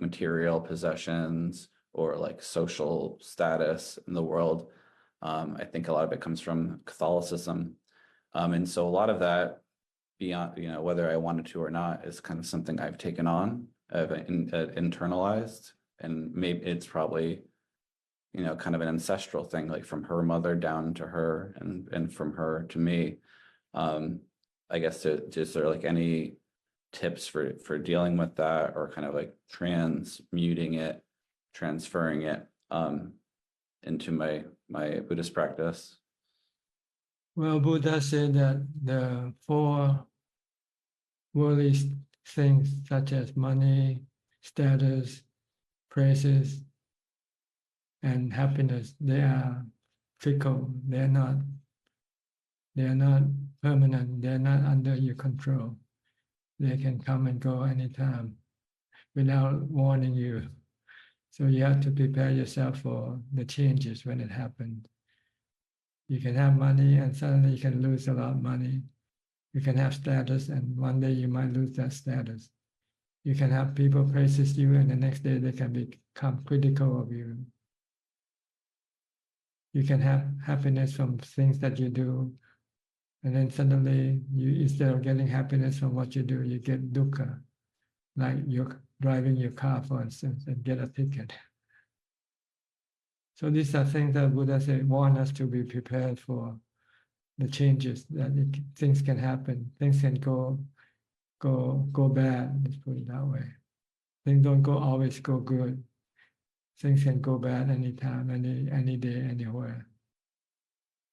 material possessions or like social status in the world. I think a lot of it comes from Catholicism. And so a lot of that, beyond, whether I wanted to or not, is kind of something I've taken on, internalized. And maybe it's probably, kind of an ancestral thing, like from her mother down to her and from her to me. I guess, is there like any tips for dealing with that, or kind of like transferring it into my Buddhist practice? Well, Buddha said that the 4 worldly things such as money, status, praises, and happiness, they are fickle. They're not permanent. They're not under your control. They can come and go anytime without warning you. So you have to prepare yourself for the changes when it happens. You can have money and suddenly you can lose a lot of money. You can have status and one day you might lose that status. You can have people praises you and the next day they can become critical of you. You can have happiness from things that you do And then suddenly, you instead of getting happiness from what you do, you get dukkha, like you're driving your car, for instance, and get a ticket. So these are things that Buddha said warn us to be prepared for the changes that things can happen, things can go bad. Let's put it that way. Things don't always go good. Things can go bad anytime, any day, anywhere.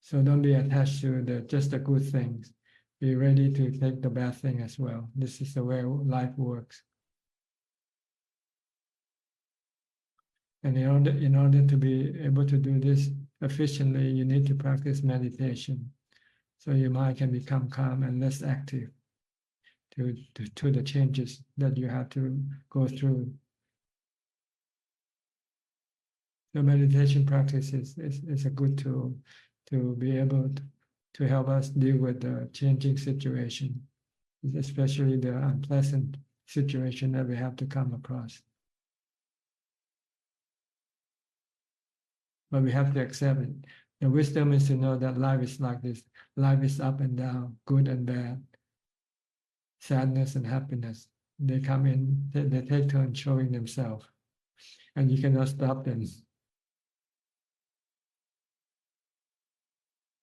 So don't be attached to just the good things. Be ready to take the bad thing as well. This is the way life works. And in order to be able to do this efficiently, you need to practice meditation. So your mind can become calm and less active to the changes that you have to go through. The meditation practice is a good tool to be able to help us deal with the changing situation, especially the unpleasant situation that we have to come across. But we have to accept it. The wisdom is to know that life is like this. Life is up and down, good and bad, sadness and happiness. They come in, they take turns showing themselves, and you cannot stop them.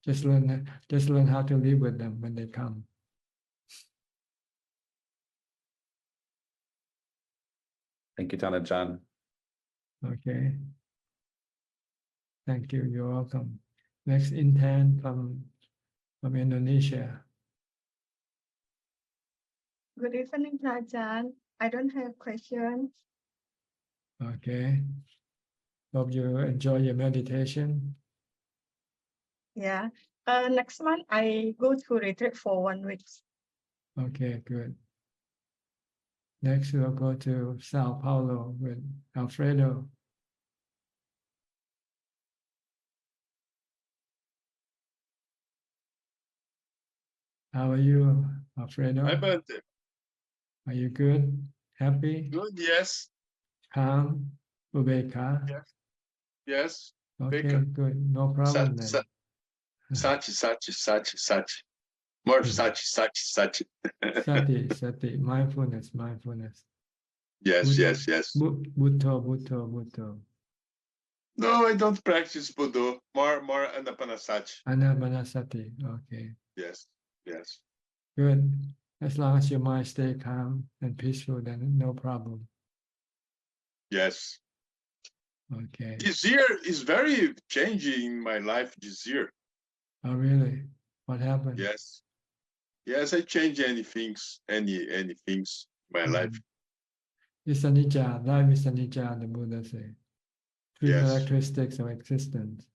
Just learn how to live with them when they come. Thank you, Ajahn. Okay. Thank you. You're welcome. Next, Intan from Indonesia. Good evening, Ajahn. I don't have questions. Okay. Hope you enjoy your meditation. Yeah. Next month I go to retreat for 1 week. Okay, good. Next, we'll go to Sao Paulo with Alfredo. How are you, Alfredo? Hi, Bante. Are you good? Happy? Good, yes. Calm? Ubeka? Yes. Yes. Okay, Ubeka. good. No problem then. Sati. More sati. Sati, mindfulness. Yes. Bhutto. No, I don't practice Buddha. More anapanasati. Anapanasati, okay. Yes. Good. As long as your mind stay calm and peaceful, then no problem. Yes. Okay. This year is very changing my life this year. Oh, really? What happened? Yes. Yes, I change any things in my life. It's anicca. Life is anicca, the Buddha said. Three Yes. characteristics of existence.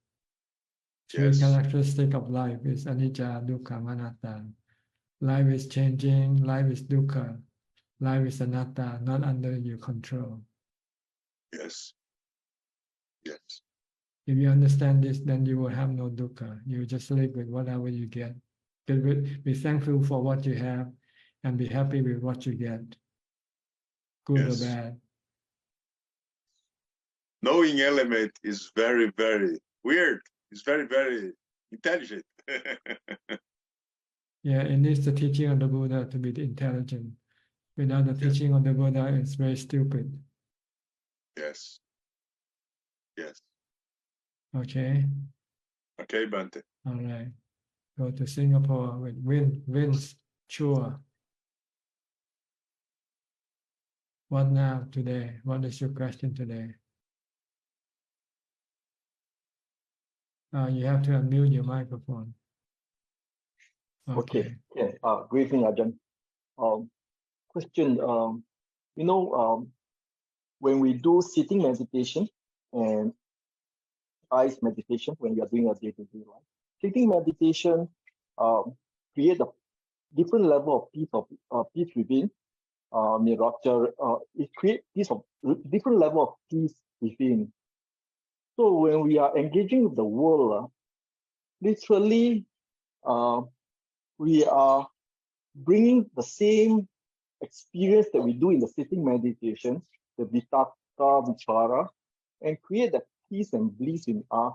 Three Yes. characteristics of life is anicca, dukkha, anatta. Life is changing, life is dukkha, life is anatta, not under your control. Yes. If you understand this, then you will have no dukkha. You just live with whatever you get. Be thankful for what you have and be happy with what you get, good or bad. Knowing element is very, very weird. It's very, very intelligent. Yeah, it needs the teaching of the Buddha to be intelligent. Without the teaching of the Buddha, it's very stupid. Yes. Okay? Okay, Bante. All right. Go to Singapore with Vince Chua. What now today? What is your question today? You have to unmute your microphone. Okay. Good evening, Ajahn. Question. When we do sitting meditation and eyes meditation, when you are doing a day-to-day life, sitting meditation create a different level of peace within. It creates different level of peace within. So when we are engaging with the world, literally, we are bringing the same experience that we do in the sitting meditation, the vitakka, vichara, and create that peace and bliss in us.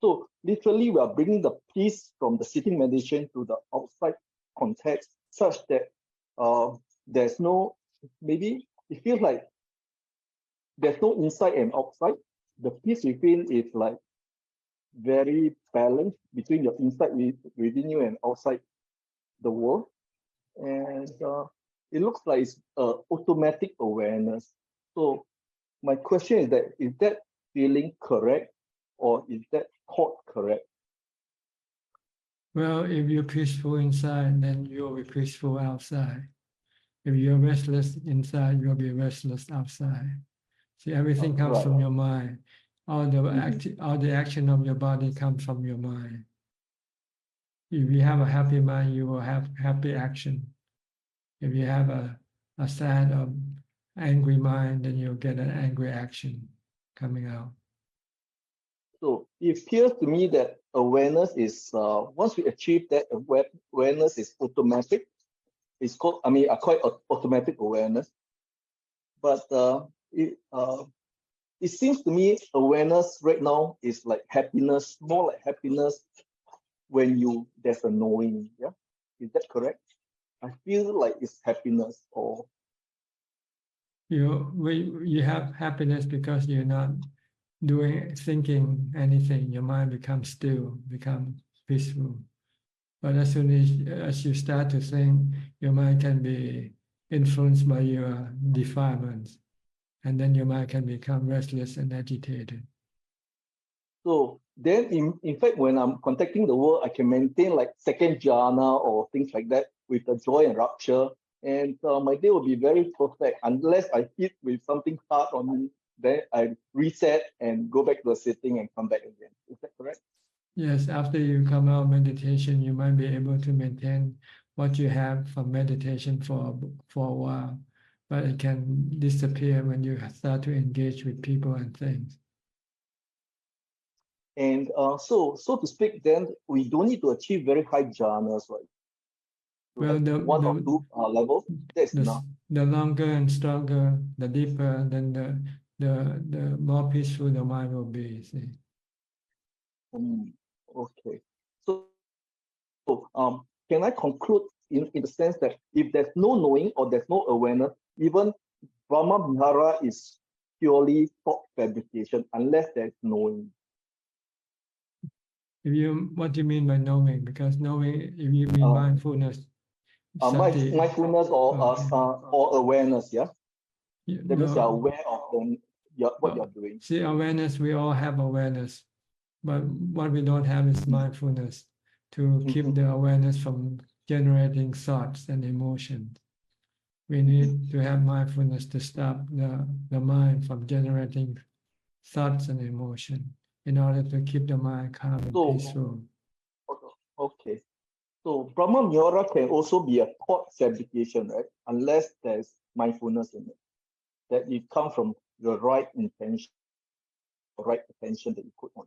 So literally, we are bringing the peace from the sitting meditation to the outside context, such that there's no, maybe it feels like there's no inside and outside. The peace within is like very balanced between your inside within you and outside the world. And it looks like it's automatic awareness. So my question is that feeling correct, or is that thought correct? Well, if you're peaceful inside, then you'll be peaceful outside. If you're restless inside, you'll be restless outside. See, everything comes Right. from your mind. All the action of your body comes from your mind. If you have a happy mind, you will have happy action. If you have a sad or angry mind, then you'll get an angry action coming out. So it appears to me that awareness is, once we achieve that, awareness is automatic. It's called, I call it automatic awareness. But it seems to me awareness right now is like happiness, more like happiness when there's a knowing. Yeah, is that correct? I feel like it's happiness, or you have happiness because you're not thinking anything. Your mind becomes still, becomes peaceful. But as soon as you start to think, your mind can be influenced by your defilements, and then your mind can become restless and agitated. so then in fact, when I'm contacting the world, I can maintain like second jhana or things like that with the joy and rapture, and my day will be very perfect unless I hit with something hard on me. Then I reset and go back to the sitting and come back again. Is that correct? Yes, after you come out of meditation, you might be able to maintain what you have from meditation for a while, but it can disappear when you start to engage with people and things. And so to speak, then we don't need to achieve very high jhanas, right? Well, One or two levels, that's enough. The longer and stronger, the deeper, then the more peaceful the mind will be. See. Okay. So can I conclude in the sense that if there's no knowing or there's no awareness, even Brahma Vihara is purely thought fabrication unless there's knowing? What do you mean by knowing? Because knowing, if you mean mindfulness, sati. Mindfulness or awareness, yeah? That means you're aware of what you're doing. See, awareness, we all have awareness, but what we don't have is mindfulness to keep the awareness from generating thoughts and emotions. We need to have mindfulness to stop the mind from generating thoughts and emotion in order to keep the mind calm and peaceful. Okay. So Brahma Vihara can also be a thought fabrication, right? Unless there's mindfulness in it. That it comes from the right intention, the right attention that you put on.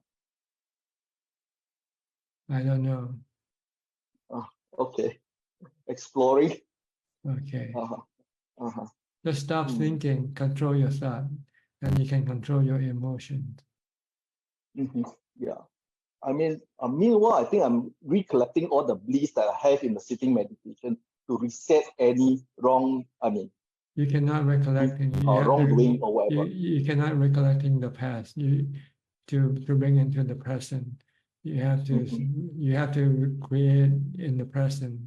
I don't know. Okay. Exploring. Okay. Just stop thinking, control your thought, and you can control your emotions. Yeah. Meanwhile, I think I'm recollecting all the bliss that I have in the sitting meditation to reset any wrong, you cannot recollect wrongdoing or whatever. You cannot recollect in the past. To bring into the present. You have to create in the present.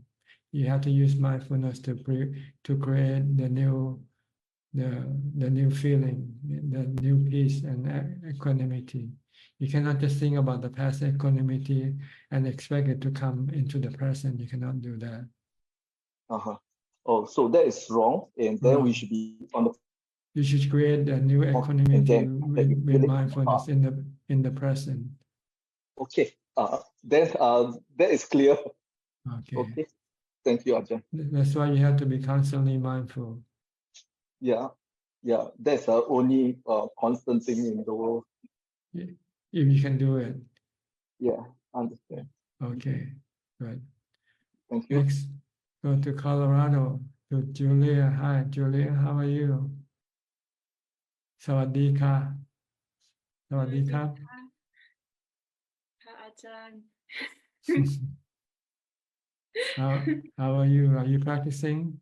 You have to use mindfulness to create the new feeling, the new peace and equanimity. You cannot just think about the past equanimity and expect it to come into the present. You cannot do that. Oh, so that is wrong, and then we should be on the. You should create a new equanimity with mindfulness in the present. Okay. Then that is clear. Okay. Thank you, Ajahn. That's why you have to be constantly mindful. Yeah. That's the only constant thing in the world. If you can do it. Yeah, understand. Okay, good. Thank you. Next, go to Colorado, to Julia. Hi, Julia, how are you? Sawadee ka. Sawadee ka. Ajahn. How are you? Are you practicing?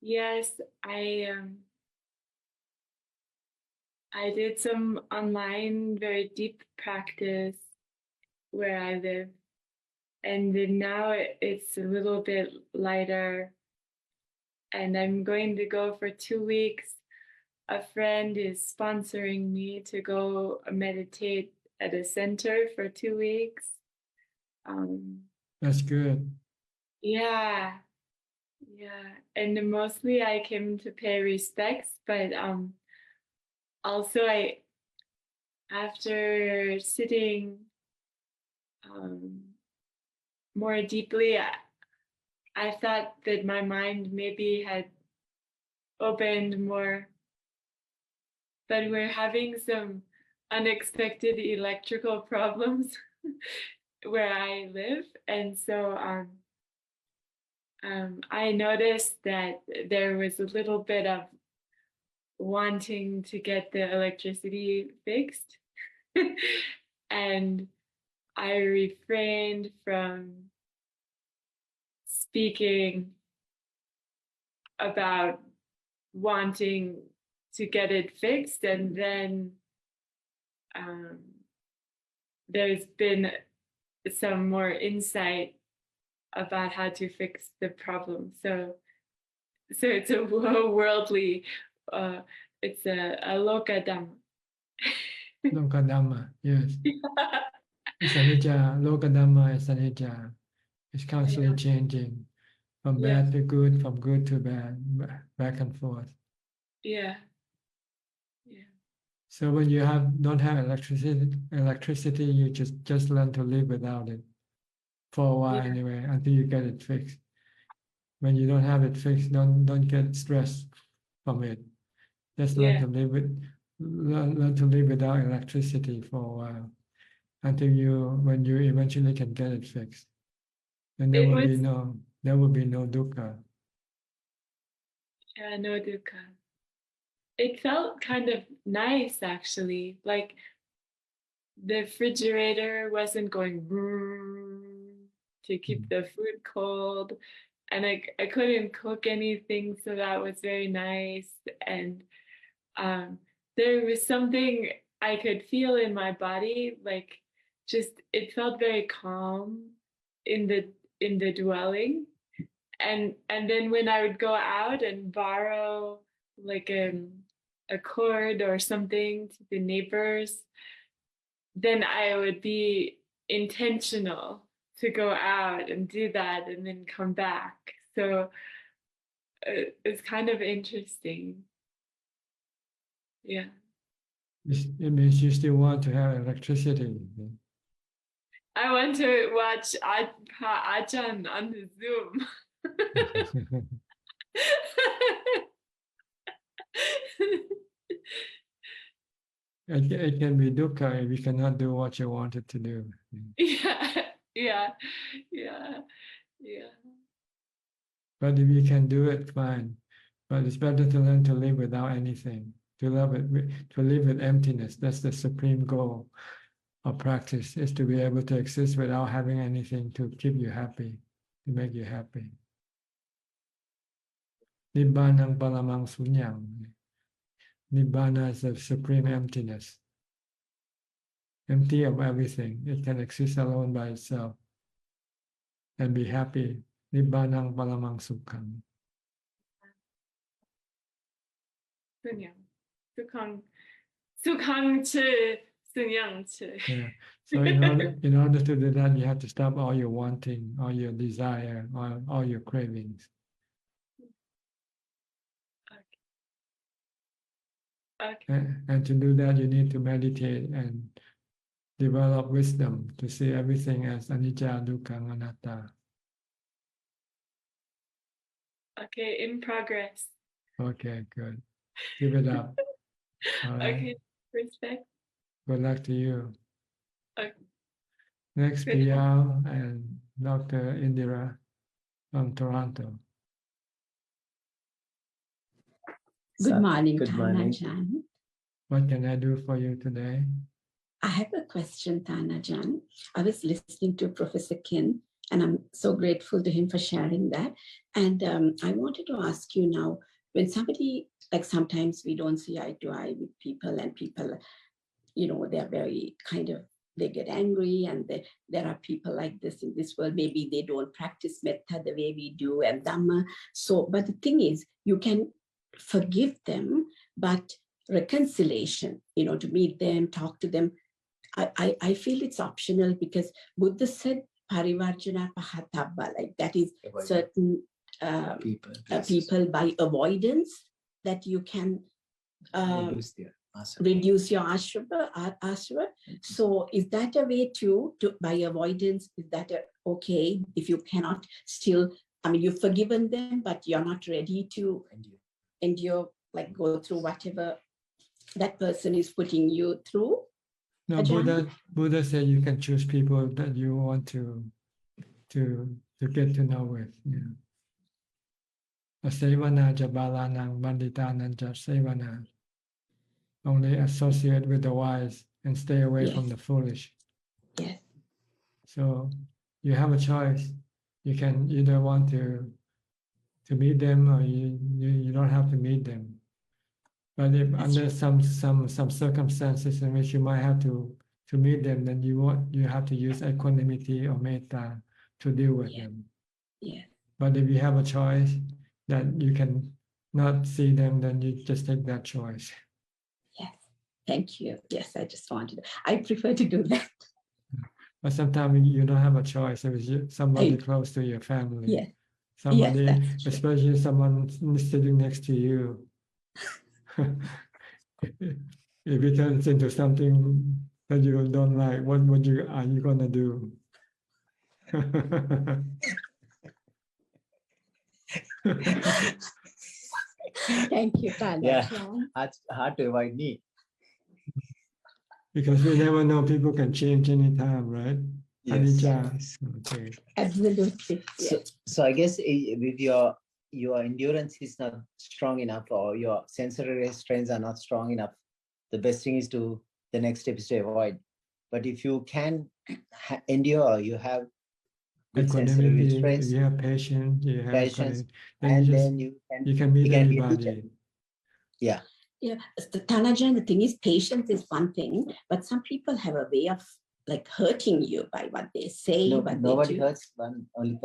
Yes, I did some online very deep practice where I live, and then now it's a little bit lighter, and I'm going to go for 2 weeks. A friend is sponsoring me to go meditate at a center for 2 weeks. That's good. Yeah, and mostly I came to pay respects, but also after sitting more deeply, I thought that my mind maybe had opened more, but we're having some unexpected electrical problems where I live, and so I noticed that there was a little bit of wanting to get the electricity fixed, and I refrained from speaking about wanting to get it fixed, and then there's been some more insight about how to fix the problem. So it's a worldly, it's a loka dhamma. Loka Dhamma, yes. It's anicca. Loka Dhamma is anicca. It's constantly changing from bad to good, from good to bad, back and forth. Yeah. So when you don't have electricity, you just learn to live without it for a while anyway, until you get it fixed. When you don't have it fixed, don't get stressed from it. Just learn to live learn to live without electricity for a while, until when you eventually can get it fixed. Then there will be no dukkha. Yeah, no dukkha. It felt kind of nice, actually. Like the refrigerator wasn't going to keep the food cold, and I couldn't cook anything, so that was very nice. And there was something I could feel in my body, like just it felt very calm in the dwelling. And then when I would go out and borrow like a cord or something to the neighbors, then I would be intentional to go out and do that and then come back. So it's kind of interesting. Yeah. It means you still want to have electricity. I want to watch Ajahn on the Zoom. It can be dukkha if you cannot do what you wanted to do. Yeah. But if you can do it, fine. But it's better to learn to live without anything, to live with emptiness. That's the supreme goal of practice, is to be able to exist without having anything to keep you happy, to make you happy. Nibbanang palamang sunyang. Nibbana is the supreme emptiness. Empty of everything. It can exist alone by itself and be happy. Nibbanang palamang sukhang. Sukhang che, sunyang che. Yeah. So in order to do that, you have to stop all your wanting, all your desire, all your cravings. Okay. And to do that, you need to meditate and develop wisdom to see everything as anicca, dukkha, anatta. Okay, in progress. Okay, good. Give it up. All right. Okay, respect. Good luck to you. Okay. Next, Good. Piyal and Dr. Indira from Toronto. Good morning, Good morning. Ajahn. What can I do for you today? I have a question, Ajahn. I was listening to Professor Ken, and I'm so grateful to him for sharing that. And I wanted to ask you now, when somebody, like sometimes we don't see eye to eye with people, and people, they're very kind of, they get angry, and there are people like this in this world. Maybe they don't practice metta the way we do and Dhamma. So, but the thing is, you can forgive them, but reconciliation, to meet them, talk to them, I feel it's optional, because Buddha said parivarjana pahatabba, like that is certain people by avoidance that you can reduce your ashra. So is that a way to by avoidance, is that okay if you cannot still, you've forgiven them, but you're not ready to endure, like go through whatever that person is putting you through? No, Buddha said you can choose people that you want to get to know with. Yeah. Asevana jabalanang banditanang jasevana. Only associate with the wise and stay away from the foolish. Yes. So you have a choice. You can either want to meet them, or you don't have to meet them. But if under some circumstances in which you might have to meet them, then you have to use equanimity or metta to deal with them. Yeah. But if you have a choice that you can not see them, then you just take that choice. Yes. Thank you. Yes, I prefer to do that. But sometimes you don't have a choice. If it's somebody close to your family. Yes. Somebody, yes, especially someone sitting next to you. If it turns into something that you don't like, what are you gonna do? Thank you, Yeah, hard to avoid me. Because we never know, people can change anytime, right? Yes. Okay. Absolutely. So I guess with your endurance is not strong enough, or your sensory restraints are not strong enough, the best thing is the next step is to avoid. But if you can endure, you have good sensory restraints, you have patience, then you can meet anybody. Yeah. Yeah, Ajahn, the thing is, patience is one thing, but some people have a way of like hurting you by what they say. Nobody hurts one, only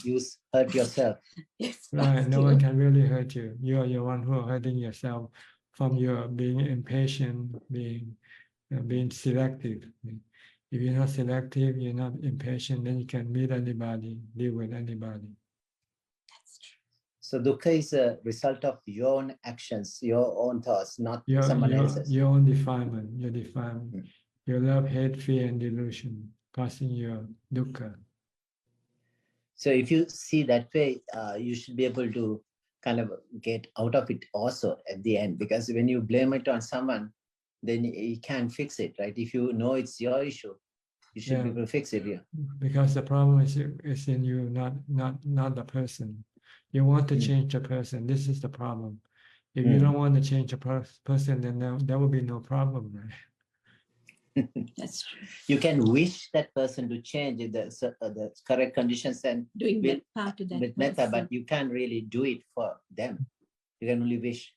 you hurt yourself. Yes, right, no one can really hurt you. You're the one who are hurting yourself from your being impatient, being selective. If you're not selective, you're not impatient, then you can meet anybody, deal with anybody. That's true. So dukkha is a result of your own actions, your own thoughts, not someone else's. Your own defilement, your defilement. Your love, hate, fear, and delusion causing your dukkha. So if you see that way, you should be able to kind of get out of it also at the end, because when you blame it on someone, then you can't fix it, right? If you know it's your issue, you should be able to fix it. Yeah. Because the problem is in you, not the person. You want to change the person. This is the problem. If you don't want to change a person, then there will be no problem, right? That's true. You can wish that person to change the correct conditions and doing metta to that with metta, but you can't really do it for them. You can only wish.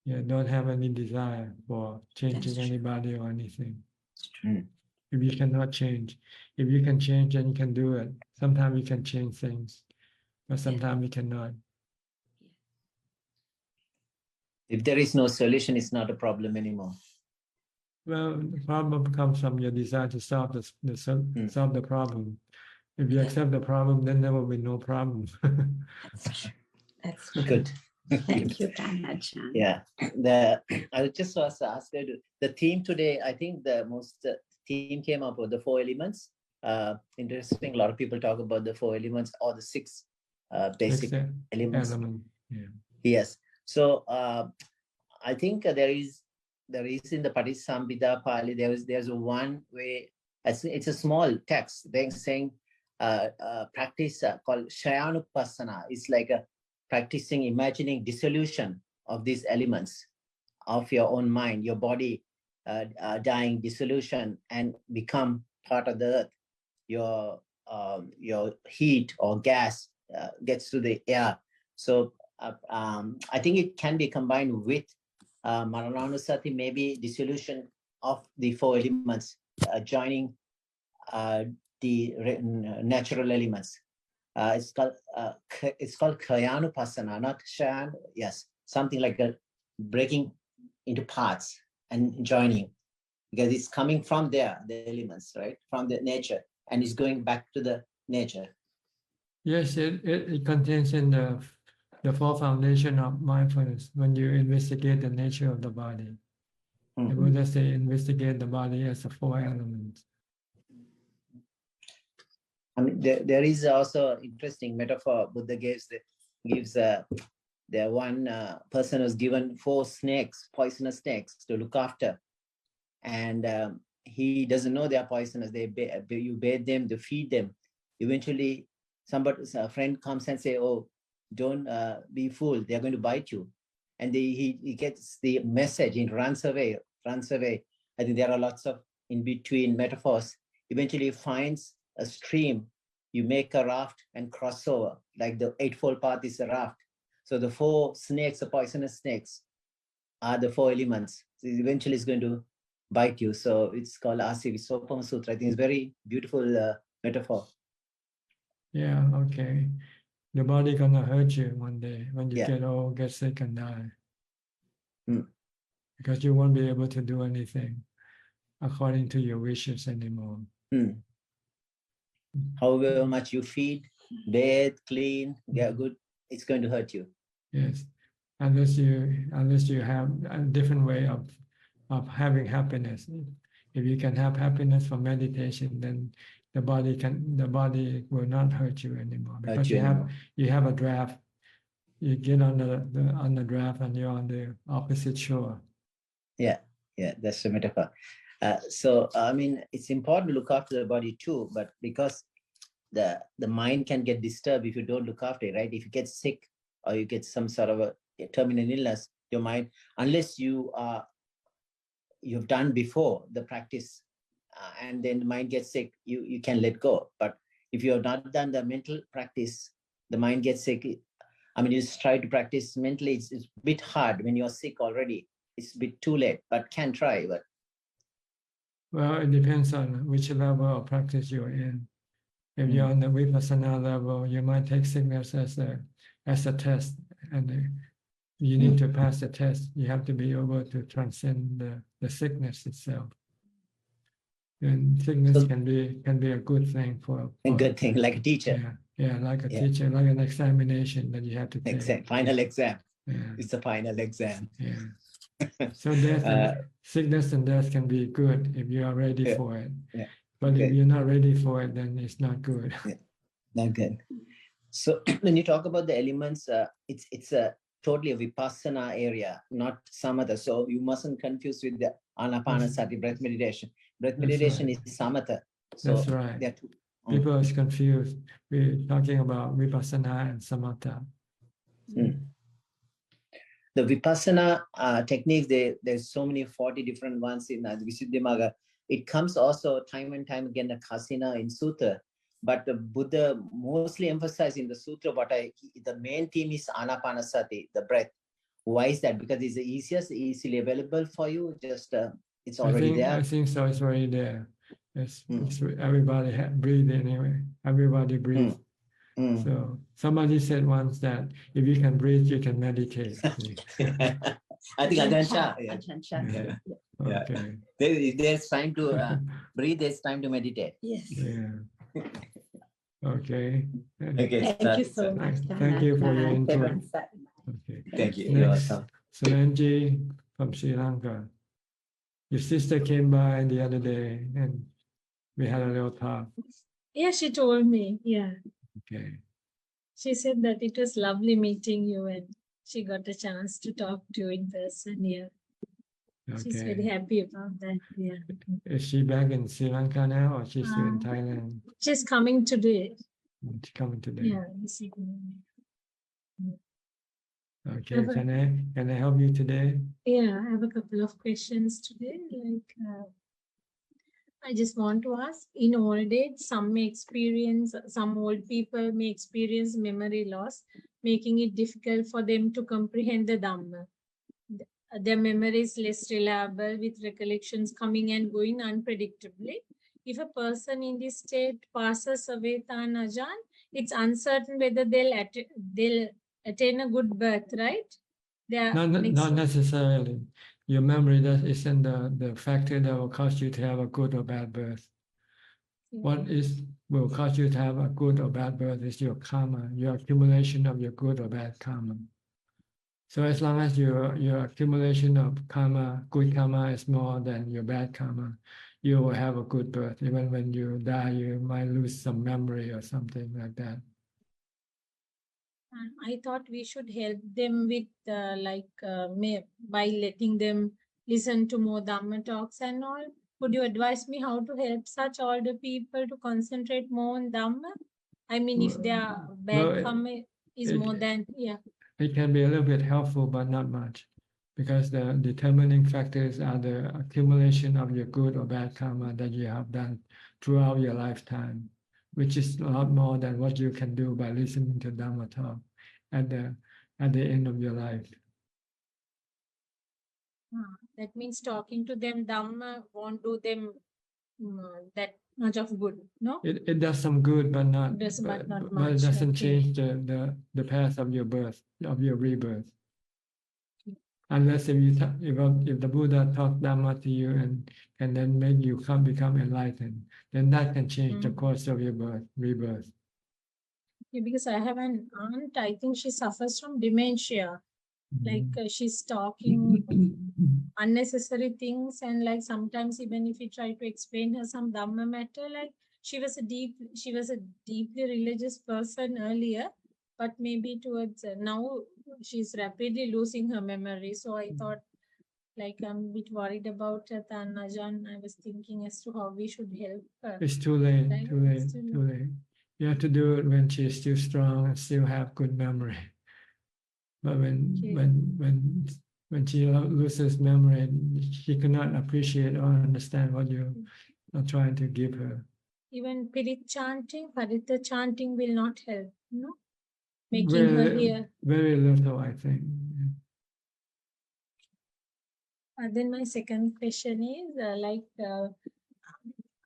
Yeah, don't have any desire for changing anybody or anything. If you cannot change, if you can change, then you can do it. Sometimes you can change things, but sometimes you cannot. If there is no solution, it's not a problem anymore. Well, the problem comes from your desire to solve the problem. If you accept the problem, then there will be no problem. That's good. Thank you, Ajahn. Yeah, I just was asked the theme today. I think the most theme came up with the 4 elements. Interesting. A lot of people talk about the 4 elements or the 6 basic elements. Yeah. Yes. So I think there is in the Patisambhida Pali, there's one way, it's a small text saying practice called Shayanupassana. It's like practicing imagining dissolution of these elements of your own mind, your body dying, dissolution, and become part of the earth. Your heat or gas gets to the air. So I think it can be combined with Marananusati, maybe dissolution of the 4 elements, joining the natural elements. It's called Kayanupasana, not Shan. Yes, something like a breaking into parts and joining, because it's coming from there, the elements, right, from the nature, and it's going back to the nature. Yes, it contains in the 4 foundation of mindfulness. When you investigate the nature of the body, the Buddha say investigate the body as the 4 elements. I mean, there is also interesting metaphor Buddha gives the one person was given 4 snakes, poisonous snakes, to look after, and he doesn't know they are poisonous. You bathe them, to feed them. Eventually, a friend comes and say, "Oh, don't be fooled. They are going to bite you." And he gets the message. He runs away. I think there are lots of in between metaphors. Eventually, he finds a stream. You make a raft and cross over. Like the Eightfold Path is a raft. So the 4 snakes, the poisonous snakes, are the 4 elements. So eventually, it's going to bite you. So it's called Asi Visopama Sutra. I think it's very beautiful metaphor. Yeah, okay. The body gonna hurt you one day when you get old, get sick, and die. Because you won't be able to do anything according to your wishes anymore. However much you feed, bathe, clean, get good, it's going to hurt you. Yes, unless you have a different way of having happiness. If you can have happiness from meditation, then the body will not hurt you anymore, because you have a draft. You get on the draft and you're on the opposite shore. Yeah, that's the metaphor. So I mean, it's important to look after the body too, but because the mind can get disturbed if you don't look after it, right? If you get sick or you get some sort of a terminal illness, your mind, unless you've done before the practice, and then the mind gets sick, you can let go. But if you have not done the mental practice, the mind gets sick. I mean, you just try to practice mentally. It's a bit hard when you're sick already. It's a bit too late, but can try. But well, it depends on which level of practice you're in. If you're on the vipassana level, you might take sickness as a test, and you need to pass the test. You have to be able to transcend the sickness itself. And sickness can be a good thing for a good thing, like a teacher. Yeah, like a teacher, like an examination that you have to take. Final exam. Yeah. It's a final exam. Yeah. So sickness and death can be good if you are ready for it. Yeah. But if you're not ready for it, then it's not good. Not good. So when you talk about the elements, it's a totally a vipassana area, not samatha. So you mustn't confuse with the anapanasati, breath meditation. Breath meditation is samatha. So that's right. People are confused. We're talking about vipassana and samatha. The vipassana techniques, there's so many 40 different ones in Visuddhimagga. It comes also time and time again, the Khasina in Sutra. But the Buddha mostly emphasized in the Sutra, the main theme is Anapanasati, the breath. Why is that? Because it's the easiest, easily available for you. Just it's already there. I think so. It's already there. It's everybody breathe anyway. Everybody breathe. So somebody said once that if you can breathe, you can meditate. I think Ajahn Chah. Okay. There's time to breathe. There's time to meditate. Yes. Yeah. Okay. Okay. Thank you so much. Thank you for your input. Okay. Thank you. Next, Solanji from Sri Lanka. Your sister came by the other day and we had a little talk. Yeah, she told me. Yeah. Okay. She said that it was lovely meeting you and she got a chance to talk to you in person. Yeah. Okay. She's very happy about that. Yeah. Is she back in Sri Lanka now or she's still in Thailand? She's coming today. She's coming today. Yeah. Okay, Have a- can I help you today? Yeah, I have a couple of questions today. I just want to ask, in old age, some old people may experience memory loss, making it difficult for them to comprehend the Dhamma. Their memory is less reliable, with recollections coming and going unpredictably. If a person in this state passes away, Tan Ajahn, it's uncertain whether they'll attain a good birth, right? Not necessarily. Your memory isn't the factor that will cause you to have a good or bad birth. What will cause you to have a good or bad birth is your karma, your accumulation of your good or bad karma. So as long as your accumulation of karma, good karma is more than your bad karma, you will have a good birth. Even when you die, you might lose some memory or something like that. I thought we should help them with by letting them listen to more Dhamma talks and all. Could you advise me how to help such older people to concentrate more on Dhamma? I mean, if their bad karma is more than, yeah. It can be a little bit helpful, but not much, because the determining factors are the accumulation of your good or bad karma that you have done throughout your lifetime, which is a lot more than what you can do by listening to Dhamma talk at the end of your life. That means talking to them Dhamma won't do them that much of good, no? It does some good, but not But not but it much, doesn't okay. change the path of your birth, of your rebirth. Unless if the Buddha taught Dhamma to you and then make you become enlightened, then that can change the course of your rebirth. Yeah, because I have an aunt, I think she suffers from dementia. She's talking unnecessary things, and sometimes even if you try to explain her some Dhamma matter, she was a deeply religious person earlier, but maybe towards now she's rapidly losing her memory. So I thought, I'm a bit worried about Tan Ajahn. I was thinking as to how we should help her. It's too late, too late. You have to do it when she's still strong and still have good memory. But when she loses memory, she cannot appreciate or understand what you are trying to give her. Even Parita chanting will not help, no? Making her hear. Very little, I think. Then my second question is,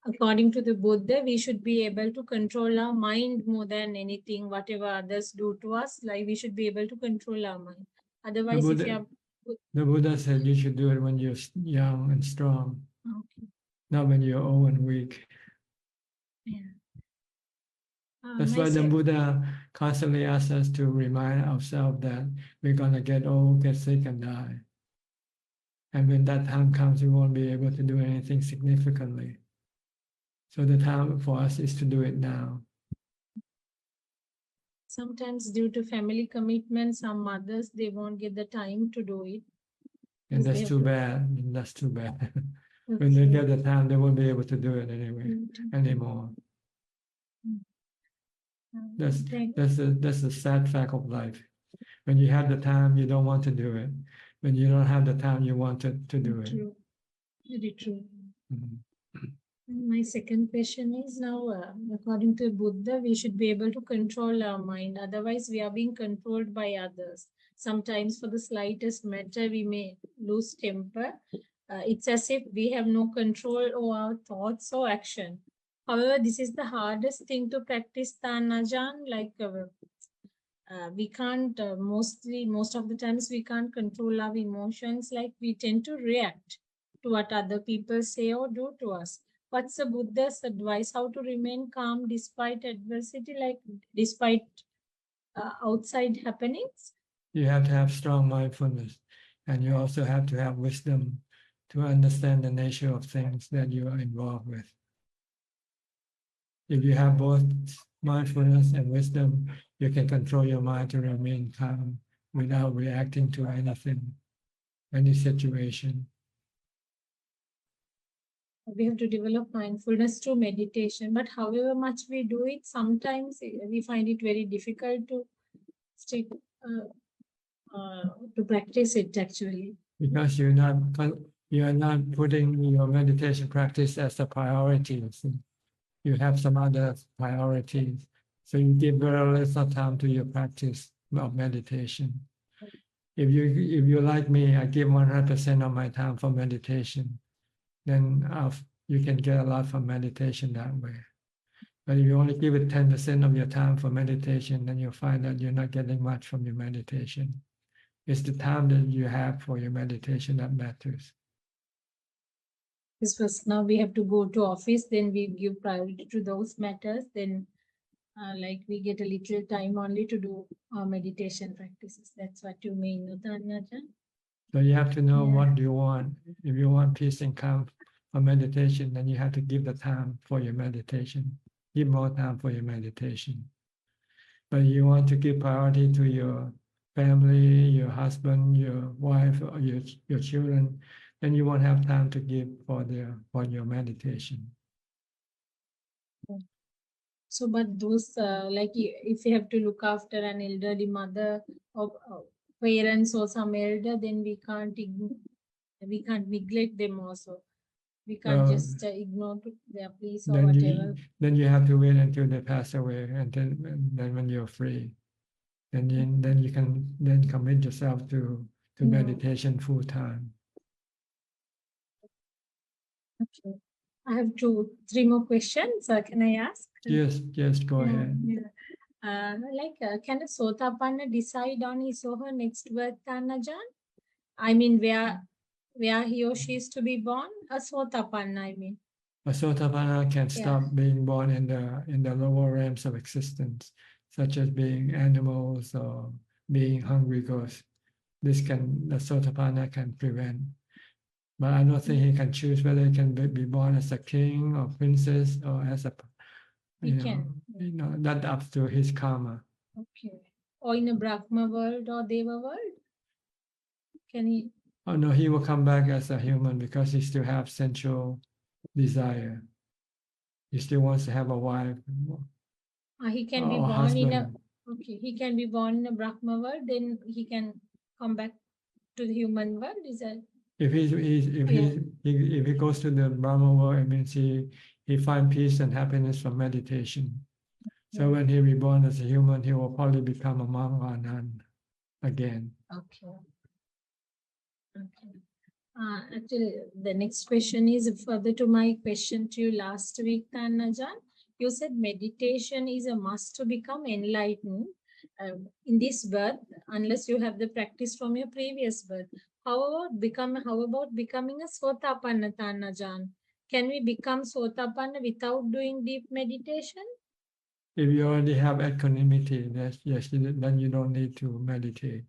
according to the Buddha, we should be able to control our mind more than anything, whatever others do to us, we should be able to control our mind. Otherwise, The Buddha said you should do it when you're young and strong, okay. Not when you're old and weak. Yeah. That's why the Buddha constantly asks us to remind ourselves that we're going to get old, get sick, and die. And when that time comes, we won't be able to do anything significantly. So the time for us is to do it now. Sometimes due to family commitments, some mothers, they won't get the time to do it. And that's too bad. That's too bad. When they get the time, they won't be able to do it anymore. That's the sad fact of life. When you have the time, you don't want to do it. When you don't have the time, you want to do it. True. Very true. My second question is now, according to Buddha, we should be able to control our mind. Otherwise, we are being controlled by others. Sometimes for the slightest matter, we may lose temper. It's as if we have no control over our thoughts or action. However, this is the hardest thing to practice, Tan Ajahn. We can't, most of the times, we can't control our emotions. We tend to react to what other people say or do to us. What's the Buddha's advice? How to remain calm despite adversity, despite outside happenings? You have to have strong mindfulness, and you also have to have wisdom to understand the nature of things that you are involved with. If you have both mindfulness and wisdom, you can control your mind to remain calm without reacting to anything, any situation. We have to develop mindfulness through meditation, but however much we do it, sometimes we find it very difficult to stick to practice it actually. Because you're not putting your meditation practice as a priority. So you have some other priorities. So you give very little time to your practice of meditation. If you like me, I give 100% of my time for meditation, then you can get a lot from meditation that way. But if you only give it 10% of your time for meditation, then you'll find that you're not getting much from your meditation. It's the time that you have for your meditation that matters. Because first now we have to go to office, then we give priority to those matters, then like we get a little time only to do our meditation practices. That's what you mean, Ajahn? So you have to know what you want. If you want peace and calm for meditation, then you have to give the time for your meditation. Give more time for your meditation. But you want to give priority to your family, your husband, your wife, or your children, then you won't have time to give for your meditation. So, but those like if you have to look after an elderly mother or parents or some elder, then we can't neglect them also. We can't just ignore their pleas or whatever. Then you have to wait until they pass away, and then when you're free, then you can commit yourself to meditation full time. Okay. I have 3 more questions. Can I ask? Yes, go ahead. Can a Sotapanna decide on his or her next birth, Ajahn? I mean, where he or she is to be born? A Sotapanna, I mean. A Sotapanna can stop being born in the lower realms of existence, such as being animals or being hungry ghosts. The Sotapanna can prevent. But I don't think he can choose whether he can be born as a king or princess or as a, that's up to his karma. Okay. Or in a Brahma world or Deva world? Can he? Oh no, he will come back as a human because he still has sensual desire. He still wants to have a wife. He can be born in a, he can be born in a Brahma world, then he can come back to the human world, is that? If he goes to the Brahma world, it means he finds peace and happiness from meditation. So when he reborn as a human, he will probably become a monk or a nun again. Okay. Actually, the next question is further to my question to you last week, Ajahn. You said meditation is a must to become enlightened in this birth, unless you have the practice from your previous birth. How about becoming a Sotapanna, Ajahn? Can we become Sotapanna without doing deep meditation? If you already have equanimity, yes, then you don't need to meditate,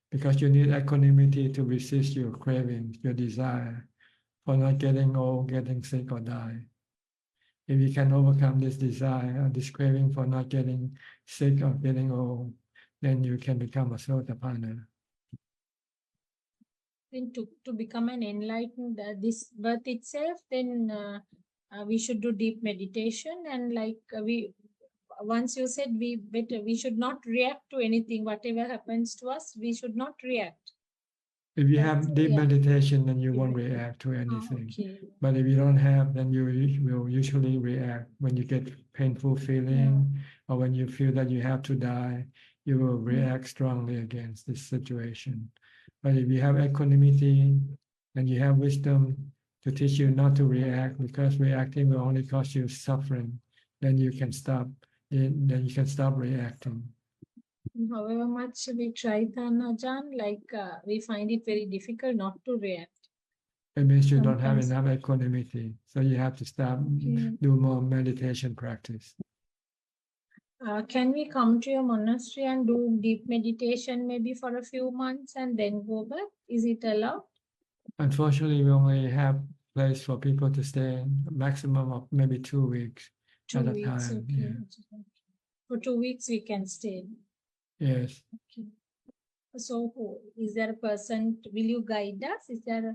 because you need equanimity to resist your cravings, your desire for not getting old, getting sick, or die. If you can overcome this desire or this craving for not getting sick or getting old, then you can become a Sotapanna. Then to become an enlightened this birth itself, then we should do deep meditation, and once you said we should not react to anything, whatever happens to us, we should not react. If you have deep meditation, then you won't react to anything. But if you don't have, then you will usually react when you get painful feeling or when you feel that you have to die. You will react strongly against this situation. But if you have equanimity and you have wisdom to teach you not to react, because reacting will only cause you suffering, then you can stop. Then you can stop reacting. However much we try, Ajahn, we find it very difficult not to react. It means you don't have enough equanimity, so you have to start do more meditation practice. Can we come to your monastery and do deep meditation maybe for a few months and then go back? Is it allowed? Unfortunately, we only have place for people to stay maximum of maybe 2 weeks at a time. Okay. Yeah. For 2 weeks we can stay. Yes. Okay. So is there a person, will you guide us? Is there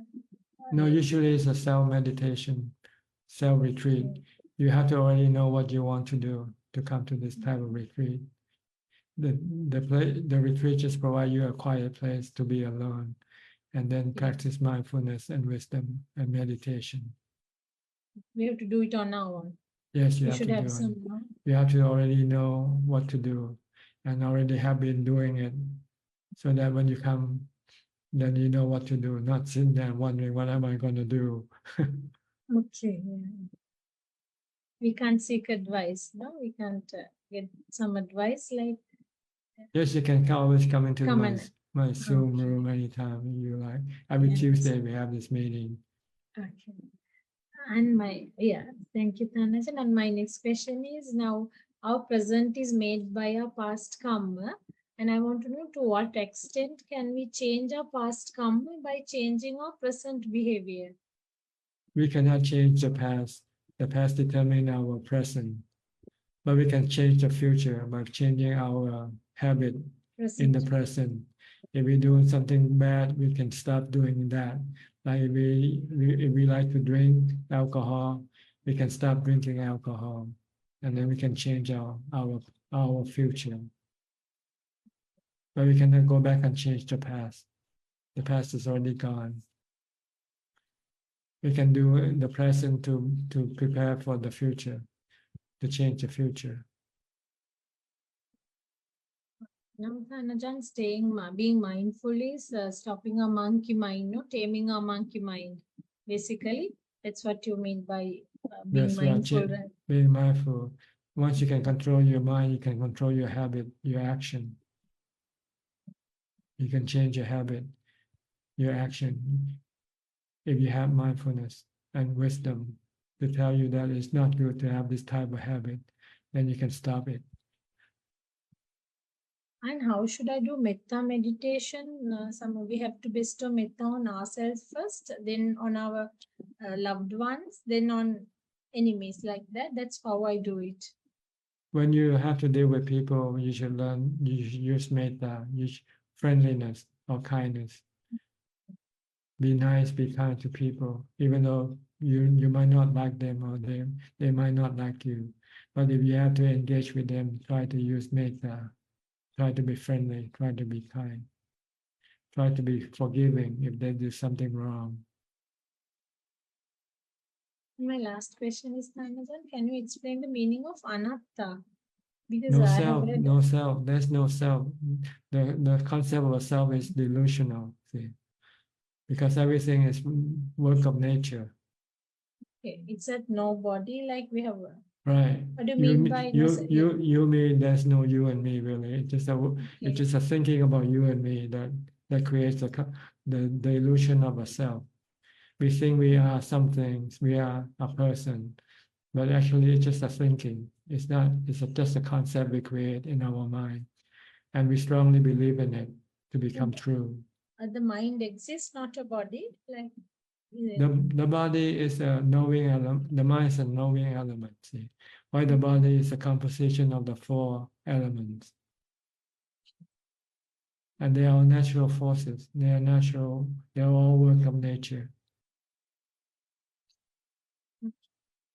No, usually it's a self-meditation, self-retreat. You have to already know what you want to do to come to this type of retreat. the retreat just provide you a quiet place to be alone, and then practice mindfulness and wisdom and meditation. We have to do it on our own. Yes, you We have to should have do some. it. You have to already know what to do, and already have been doing it, so that when you come, then you know what to do. Not sitting there wondering, what am I going to do? Okay. Yeah. We can't seek advice. No, we can't get some advice like. Yes, you can always come into Come my and- my Zoom Okay. room anytime you like. Every Yes. Tuesday we have this meeting. Okay. And thank you, Thanajan. And my next question is, now our present is made by our past karma. And I want to know, to what extent can we change our past karma by changing our present behavior? We cannot change the past. The past determines our present. But we can change the future by changing our habit in the present. If we do something bad, we can stop doing that. Like if we like to drink alcohol, we can stop drinking alcohol, and then we can change our future. But we cannot go back and change the past. The past is already gone. We can do in the present to prepare for the future, to change the future. Now, Thanajan, being mindful is stopping a monkey mind, no, taming a monkey mind. Basically, that's what you mean by being Yes, mindful. Right? Being mindful. Once you can control your mind, you can control your habit, your action. You can change your habit, your action. If you have mindfulness and wisdom to tell you that it's not good to have this type of habit, then you can stop it. And how should I do metta meditation? We have to bestow metta on ourselves first, then on our loved ones, then on enemies, like that. That's how I do it. When you have to deal with people, you should learn, you should use metta, use friendliness or kindness. Be nice, be kind to people, even though you might not like them or they might not like you. But if you have to engage with them, try to use metta. Try to be friendly, try to be kind. Try to be forgiving if they do something wrong. My last question is, Thanajan, can you explain the meaning of anatta? Because No I self, have read no self. There's no self. The concept of a self is delusional. See, because everything is work of nature. Okay, it's that no body, like we have. Right. What do you mean by no self? You mean there's no you and me really. It's just a thinking about you and me that creates the illusion of a self. We think we are something, we are a person, but actually it's just a thinking. It's not. It's just a concept we create in our mind, and we strongly believe in it to become true. The mind exists, not a body, like. The body is a knowing element. The mind is a knowing element. See, why the body is a composition of the four elements, and they are natural forces. They are natural. They are all work of nature.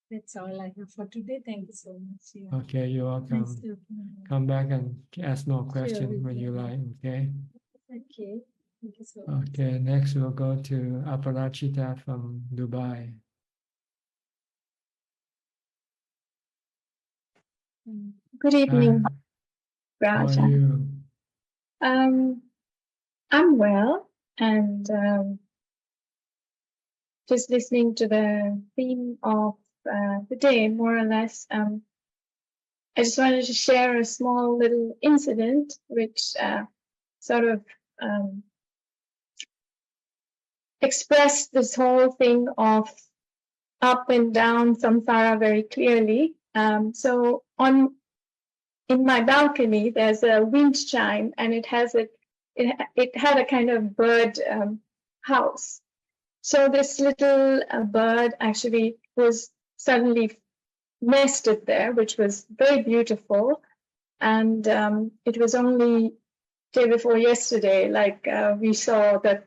That's all I have for today. Thank you so much. Yeah. Okay, you're welcome. Nice talking to you. Come back and ask more Sure, questions when you like. Okay. Okay. Thank you so much. Okay. Next, we'll go to Aparachita from Dubai. Good evening, How are Raja. you? I'm well, and just listening to the theme of the day, more or less. I just wanted to share a small little incident which sort of expressed this whole thing of up and down samsara very clearly. So in my balcony, there's a wind chime, and it had a kind of bird house. So this little bird actually was suddenly nested there, which was very beautiful. And it was only day before yesterday, like we saw that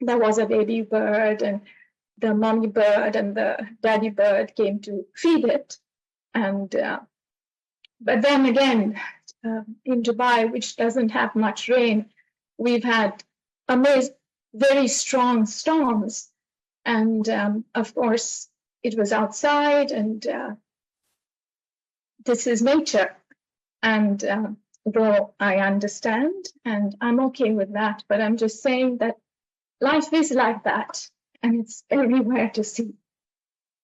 there was a baby bird, and the mommy bird and the daddy bird came to feed it. And But then again, in Dubai, which doesn't have much rain, we've had very strong storms. And of course, it was outside, and this is nature. And though I understand, and I'm okay with that, but I'm just saying that life is like that, and it's everywhere to see.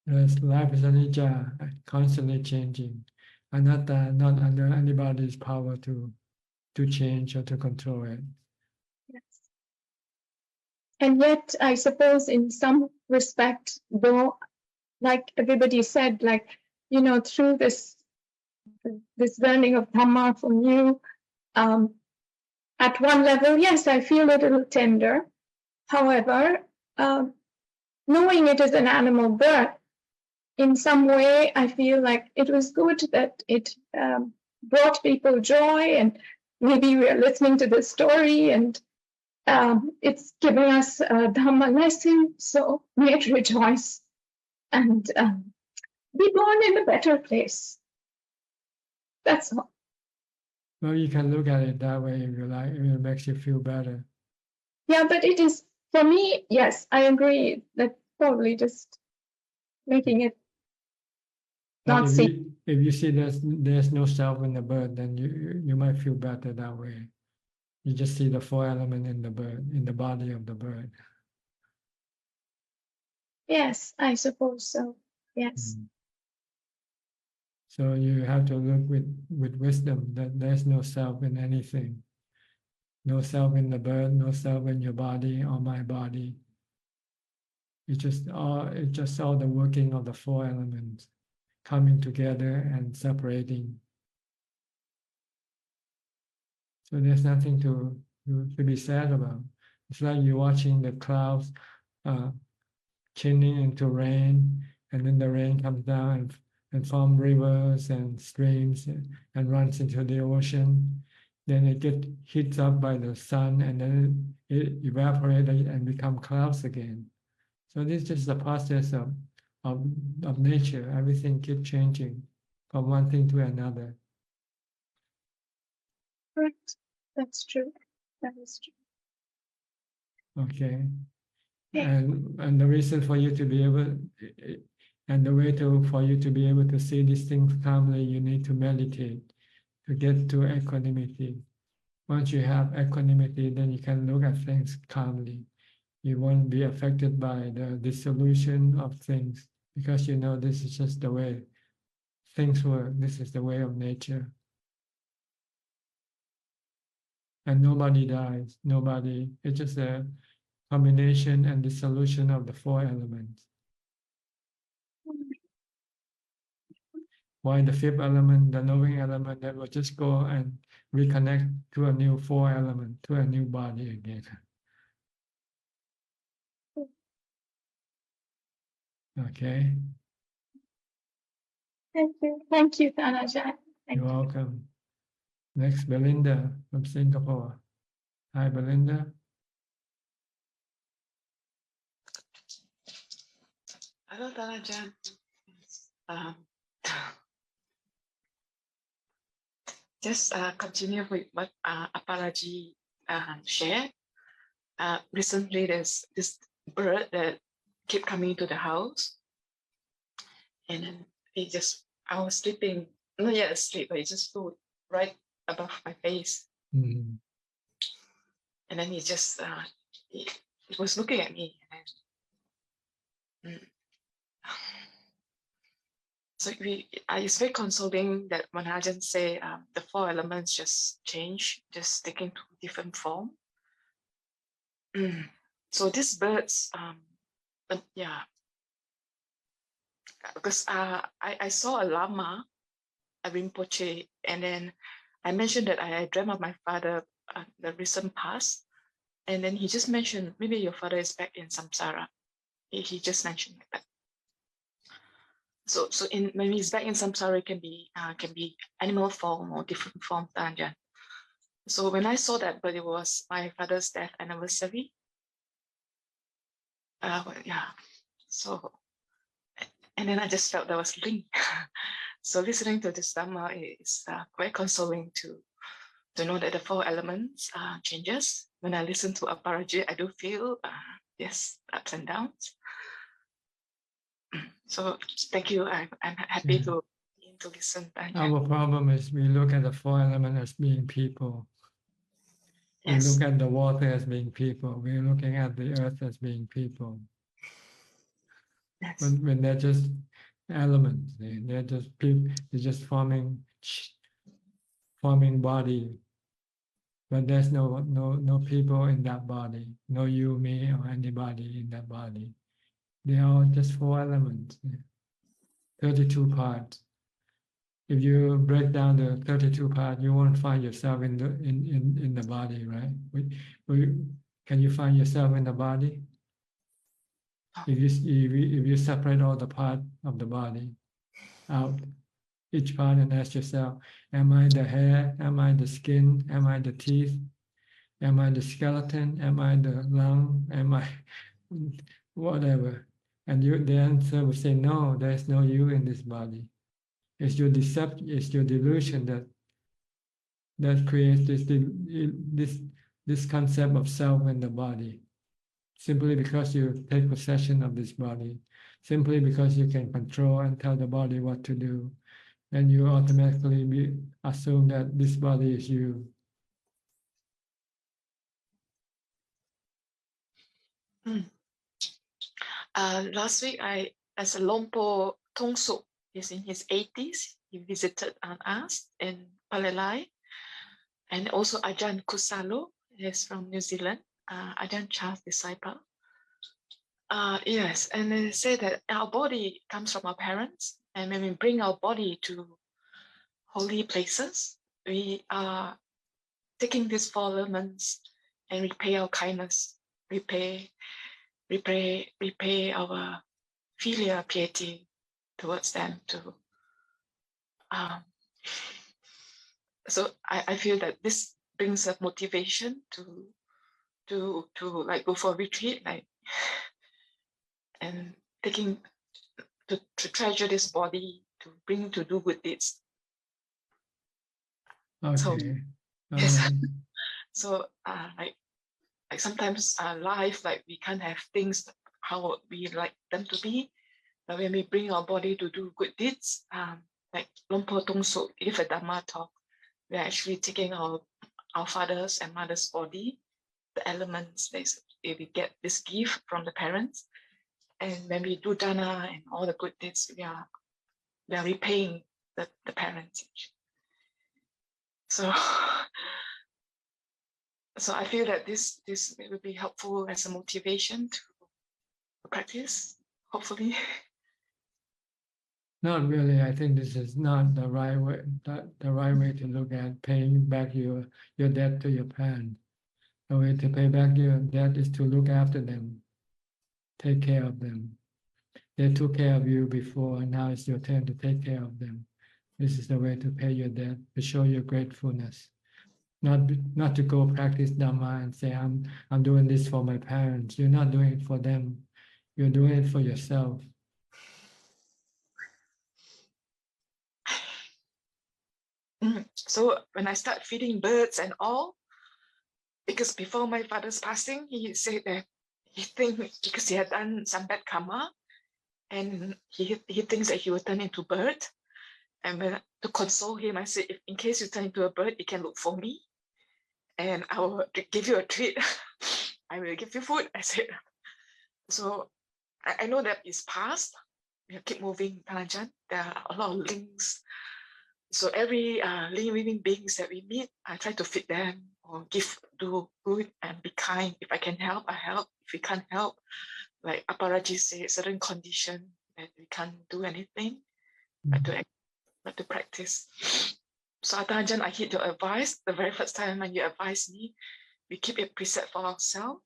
Yes, life is anicca, constantly changing. Anatta, not under anybody's power to change or to control it. Yes. And yet, I suppose in some respect, though, like everybody said, like, you know, through this learning of Dhamma from you, at one level, yes, I feel a little tender. However, knowing it is an animal birth, in some way, I feel like it was good that it brought people joy, and maybe we are listening to the story, and it's giving us a Dhamma lesson, so may it rejoice and be born in a better place. That's all. Well, you can look at it that way if you like, if it makes you feel better. Yeah, but it is, for me, yes, I agree that probably just making it But not see. if you see there's no self in the bird, then you might feel better that way. You just see the four elements in the bird, in the body of the bird. Yes, I suppose so. Yes. So you have to look with wisdom that there's no self in anything. No self in the bird, no self in your body or my body. It's just all the working of the four elements coming together and separating. So there's nothing to be sad about. It's like you're watching the clouds changing into rain, and then the rain comes down and form rivers and streams and runs into the ocean. Then it gets heats up by the sun, and then it evaporates and become clouds again. So this is just the process of nature. Everything keeps changing from one thing to another. Correct. That's true. That is true. Okay. And the reason for you to be able, and the way for you to be able to see these things calmly, you need to meditate to get to equanimity. Once you have equanimity, then you can look at things calmly. You won't be affected by the dissolution of things, because you know this is just the way things work. This is the way of nature. And nobody dies. Nobody. It's just a combination and dissolution of the four elements. While the fifth element, the knowing element, that will just go and reconnect to a new four element, to a new body again. Okay. Thank you. Thank you, Ajahn. You're welcome. Next, Belinda from Singapore. Hi, Belinda. Hello, Ajahn. Just continue with what Apalaji shared. Recently, there's this bird that kept coming to the house, and then I was sleeping, not yet asleep, but it just flew right above my face. Mm-hmm. And then it was looking at me. So it's very consoling that when Ajahn say the four elements just change, just taking to different form. So these birds, because I saw a lama, a Rinpoche, and then I mentioned that I dreamt of my father the recent past, and then he just mentioned, maybe your father is back in samsara. He just mentioned like that. So when he's back in samsara, it can be animal form or different form. So when I saw that, but it was my father's death anniversary. So, and then I just felt there was link. So listening to this Dhamma is quite consoling to know that the 4 elements changes. When I listen to Aparajit, I do feel, yes, ups and downs. So thank you. I'm happy to listen. Our problem is we look at the 4 elements as being people. We Yes. look at the water as being people. We're looking at the earth as being people. Yes. When they're just elements, they're just people. They're just forming body. But there's no people in that body. No you, me, or anybody in that body. They are just 4 elements. 32 parts. If you break down the 32 parts, you won't find yourself in the body, right? Can you find yourself in the body? If you separate all the parts of the body out, each part, and ask yourself, am I the hair? Am I the skin? Am I the teeth? Am I the skeleton? Am I the lung? Am I whatever? And the answer will say, no, there's no you in this body. It's your deception, it's your delusion that creates this concept of self in the body. Simply because you take possession of this body, simply because you can control and tell the body what to do, and you automatically assume that this body is you. Last week, as a Lompo Tongso, he's in his 80s. He visited us in Palelai, and also Ajahn Kusalo is from New Zealand, Ajahn Charles' disciple. Yes, and they say that our body comes from our parents, and when we bring our body to holy places, we are taking these 4 elements and repay our kindness, repay our filial piety towards them too. So I feel that this brings a motivation to like go for a retreat, like, and taking to treasure this body, to do good deeds. Okay. So, yes. So like sometimes life, like we can't have things how we like them to be, but when we bring our body to do good deeds, like Lompo Tongso give a Dhamma talk, we're actually taking our father's and mother's body, the elements, we get this gift from the parents, and when we do dana and all the good deeds, we are repaying the parents. So I feel that this will be helpful as a motivation to practice, hopefully. Not really. I think this is not the right way. The right way to look at paying back your debt to your parents. The way to pay back your debt is to look after them, take care of them. They took care of you before, and now it's your turn to take care of them. This is the way to pay your debt, to show your gratefulness. Not to go practice Dhamma and say, I'm doing this for my parents. You're not doing it for them. You're doing it for yourself. So when I start feeding birds and all, because before my father's passing, he said that he thinks because he had done some bad karma, and he thinks that he will turn into a bird. And when, to console him, I said, if in case you turn into a bird, you can look for me, and I will give you a treat. I will give you food, I said. So I know that it's past. We keep moving, Ajahn. There are a lot of links. So every living beings that we meet, I try to feed them or do good and be kind. If I can help, I help. If we can't help, like Aparaji said, certain condition that we can't do anything, but to practice. So Ajahn, I heed your advice. The very first time when you advised me, we keep a precept for ourselves.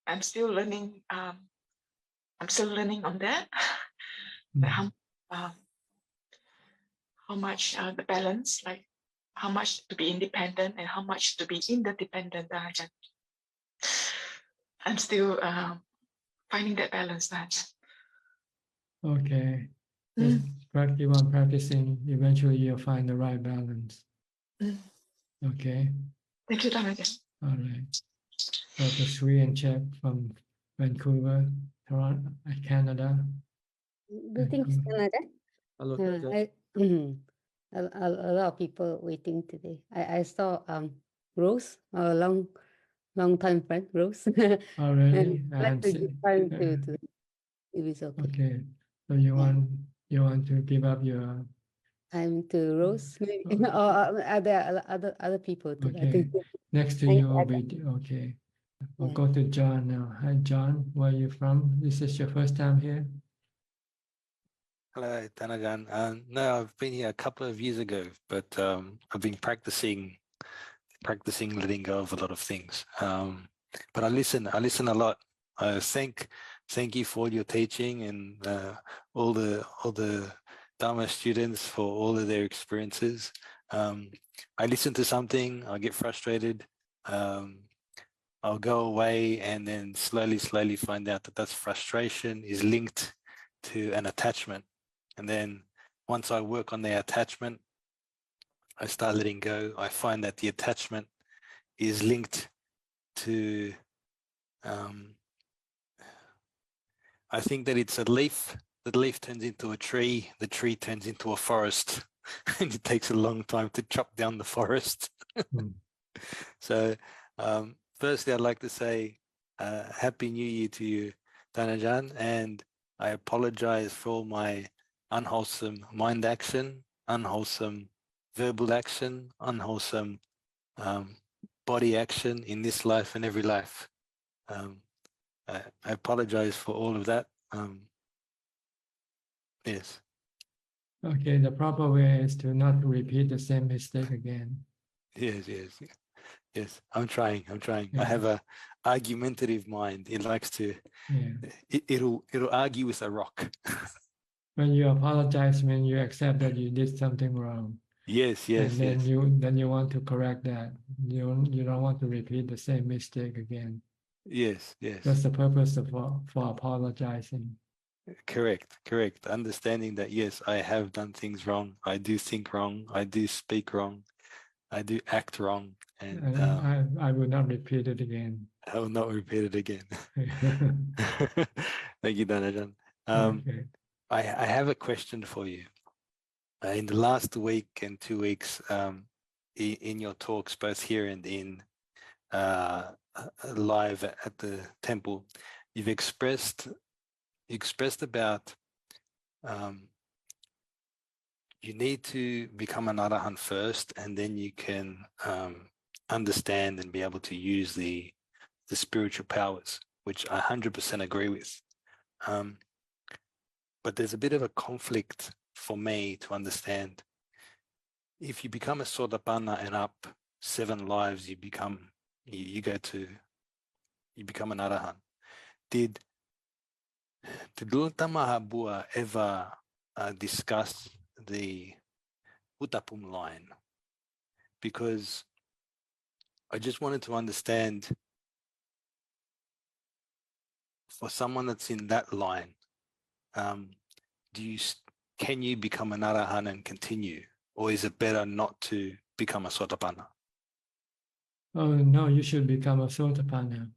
I'm still learning. I'm still learning on that. How much the balance, like how much to be independent and how much to be interdependent. I'm still finding that balance. Okay. keep on practicing. Eventually, you'll find the right balance. Okay. Thank you, Dhamma. All right. Dr. Sri and Chep from Vancouver, Toronto, Canada. Greetings, Canada. Hello. A lot of people waiting today. I saw Rose, a long time friend, Rose. Already. And I'd like to give time to if it's okay. Okay. So you want to give up your I'm to Rose, maybe, or other people too. I okay. think. Next to you will be okay. We'll go to John now. Hi, John. Where are you from? This is your first time here? Hello, Dhanajan. No, I've been here a couple of years ago, but I've been practicing letting go of a lot of things. But I listen a lot. Thank you for all your teaching and all the Dhamma students for all of their experiences. I listen to something, I get frustrated. I'll go away and then slowly find out that frustration is linked to an attachment. And then once I work on the attachment, I start letting go. I find that the attachment is linked to, I think that it's a leaf. The leaf turns into a tree. The tree turns into a forest. And it takes a long time to chop down the forest. So firstly, I'd like to say Happy New Year to you, Dhanajan, and I apologize for my unwholesome mind action, unwholesome verbal action, unwholesome body action in this life and every life. I apologize for all of that. Yes. Okay, the proper way is to not repeat the same mistake again. Yes. I'm trying. I have a argumentative mind. It likes to. It'll argue with a rock. When you apologize, when you accept that you did something wrong. Yes. And then you want to correct that. You don't want to repeat the same mistake again. Yes. That's the purpose for apologizing. Correct. Understanding that, yes, I have done things wrong. I do think wrong. I do speak wrong. I do act wrong. And I will not repeat it again. I will not repeat it again. Thank you, Dhanajan. Okay. I have a question for you. In the last week and 2 weeks, in your talks, both here and in live at the temple, you've expressed about you need to become an Arahant first, and then you can understand and be able to use the spiritual powers, which I 100% agree with. But there's a bit of a conflict for me to understand. If you become a Sotapanna and up 7 lives, you become an Arahant. Did Lord Mahabua ever discuss the Utapum line? Because I just wanted to understand, for someone that's in that line, can you become an Arahant and continue, or is it better not to become a Sotapanna? Oh no, you should become a Sotapanna,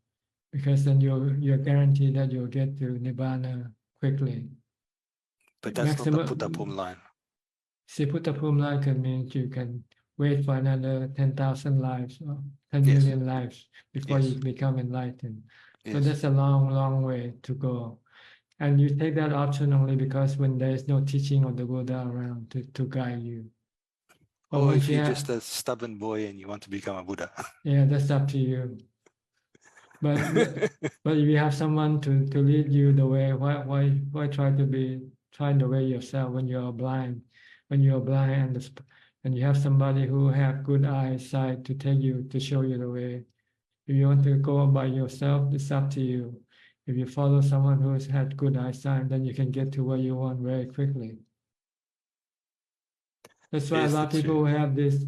because then you're guaranteed that you'll get to Nibbana quickly. But that's not the Puttapum line. See, Puttapum line means you can wait for another 10,000 lives or 10 million lives before you become enlightened. So that's a long way to go. And you take that option only because when there is no teaching of the Buddha around to guide you. Or if you're just a stubborn boy and you want to become a Buddha. Yeah, that's up to you. But if you have someone to lead you the way, why try the way yourself when you're blind? When you're blind and you have somebody who have good eyesight to take you, to show you the way. If you want to go by yourself, it's up to you. If you follow someone who has had good eyesight, then you can get to where you want very quickly. That's why a lot of people who have this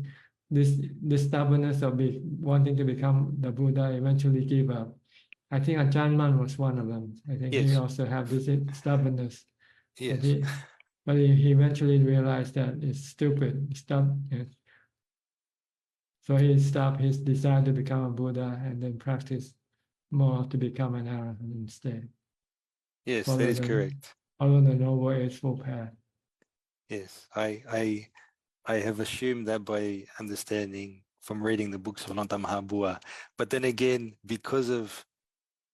stubbornness of wanting to become the Buddha eventually give up. I think Ajahn was one of them. I think he also have this stubbornness. Yes. But he eventually realized that it's stupid. So he stopped his desire to become a Buddha and then practiced more to become an Arahant instead. Yes, that is correct. Follow the Noble Eightfold Path. Yes, I have assumed that by understanding from reading the books of Lanta Mahabua. But then again, because of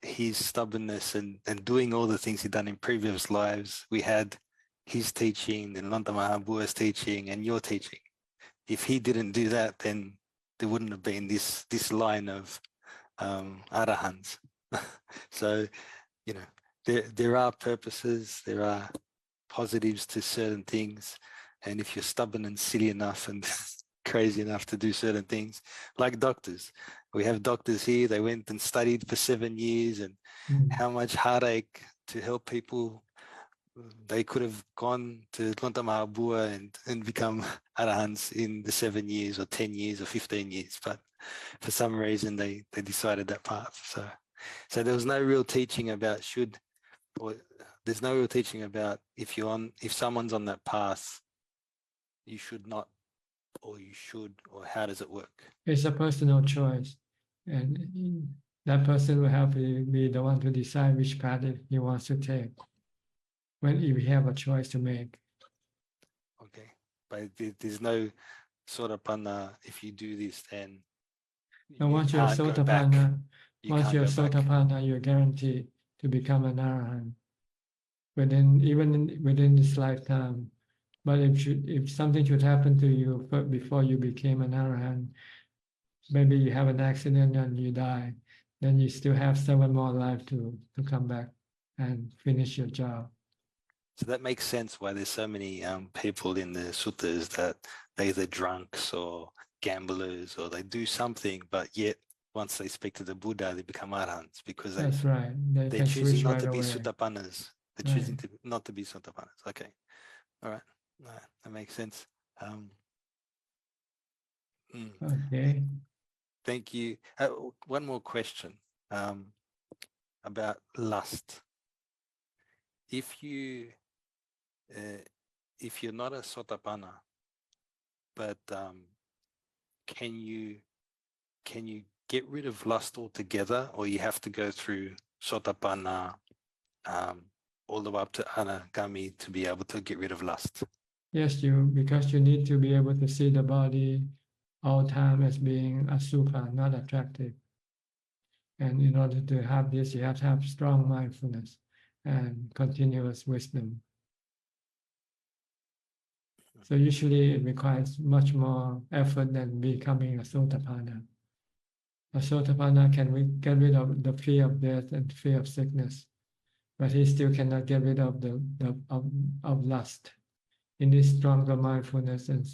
his stubbornness and doing all the things he'd done in previous lives, we had his teaching and Lanta Mahabua's teaching and your teaching. If he didn't do that, then there wouldn't have been this line of arahants. So, you know, there are purposes, there are positives to certain things, and if you're stubborn and silly enough and crazy enough to do certain things, like doctors, we have doctors here, they went and studied for 7 years, and how much heartache to help people. They could have gone to Lanta Mahabua and become arahants in the 7 years or 10 years or 15 years, but for some reason they decided that path. So there was no real teaching about there's no real teaching about if someone's on that path, you should not, or you should, or how does it work? It's a personal choice, and that person will have to be the one to decide which path he wants to take when we have a choice to make. Okay, but there's no sotapanna. If you do this, then and once you're sotapanna, you're guaranteed to become an arahant within this lifetime. But if something should happen to you before you became an arahant, maybe you have an accident and you die, then you still have 7 more lives to come back and finish your job. So that makes sense why there's so many people in the suttas that they're either drunks or gamblers or they do something, but yet once they speak to the Buddha, they become arahants because that's right. They're choosing not to be sotapannas. They're choosing not to be sotapannas. Okay, all right, that makes sense. Okay. Thank you. One more question about lust. If you're not a sotapanna, but can you get rid of lust altogether, or you have to go through sotapanna all the way up to anagami to be able to get rid of lust? Yes, because you need to be able to see the body all time as being asubha, not attractive. And in order to have this, you have to have strong mindfulness and continuous wisdom. So usually it requires much more effort than becoming a sotapanna. A sotapanna can get rid of the fear of death and fear of sickness, but he still cannot get rid of of lust. He needs stronger mindfulness and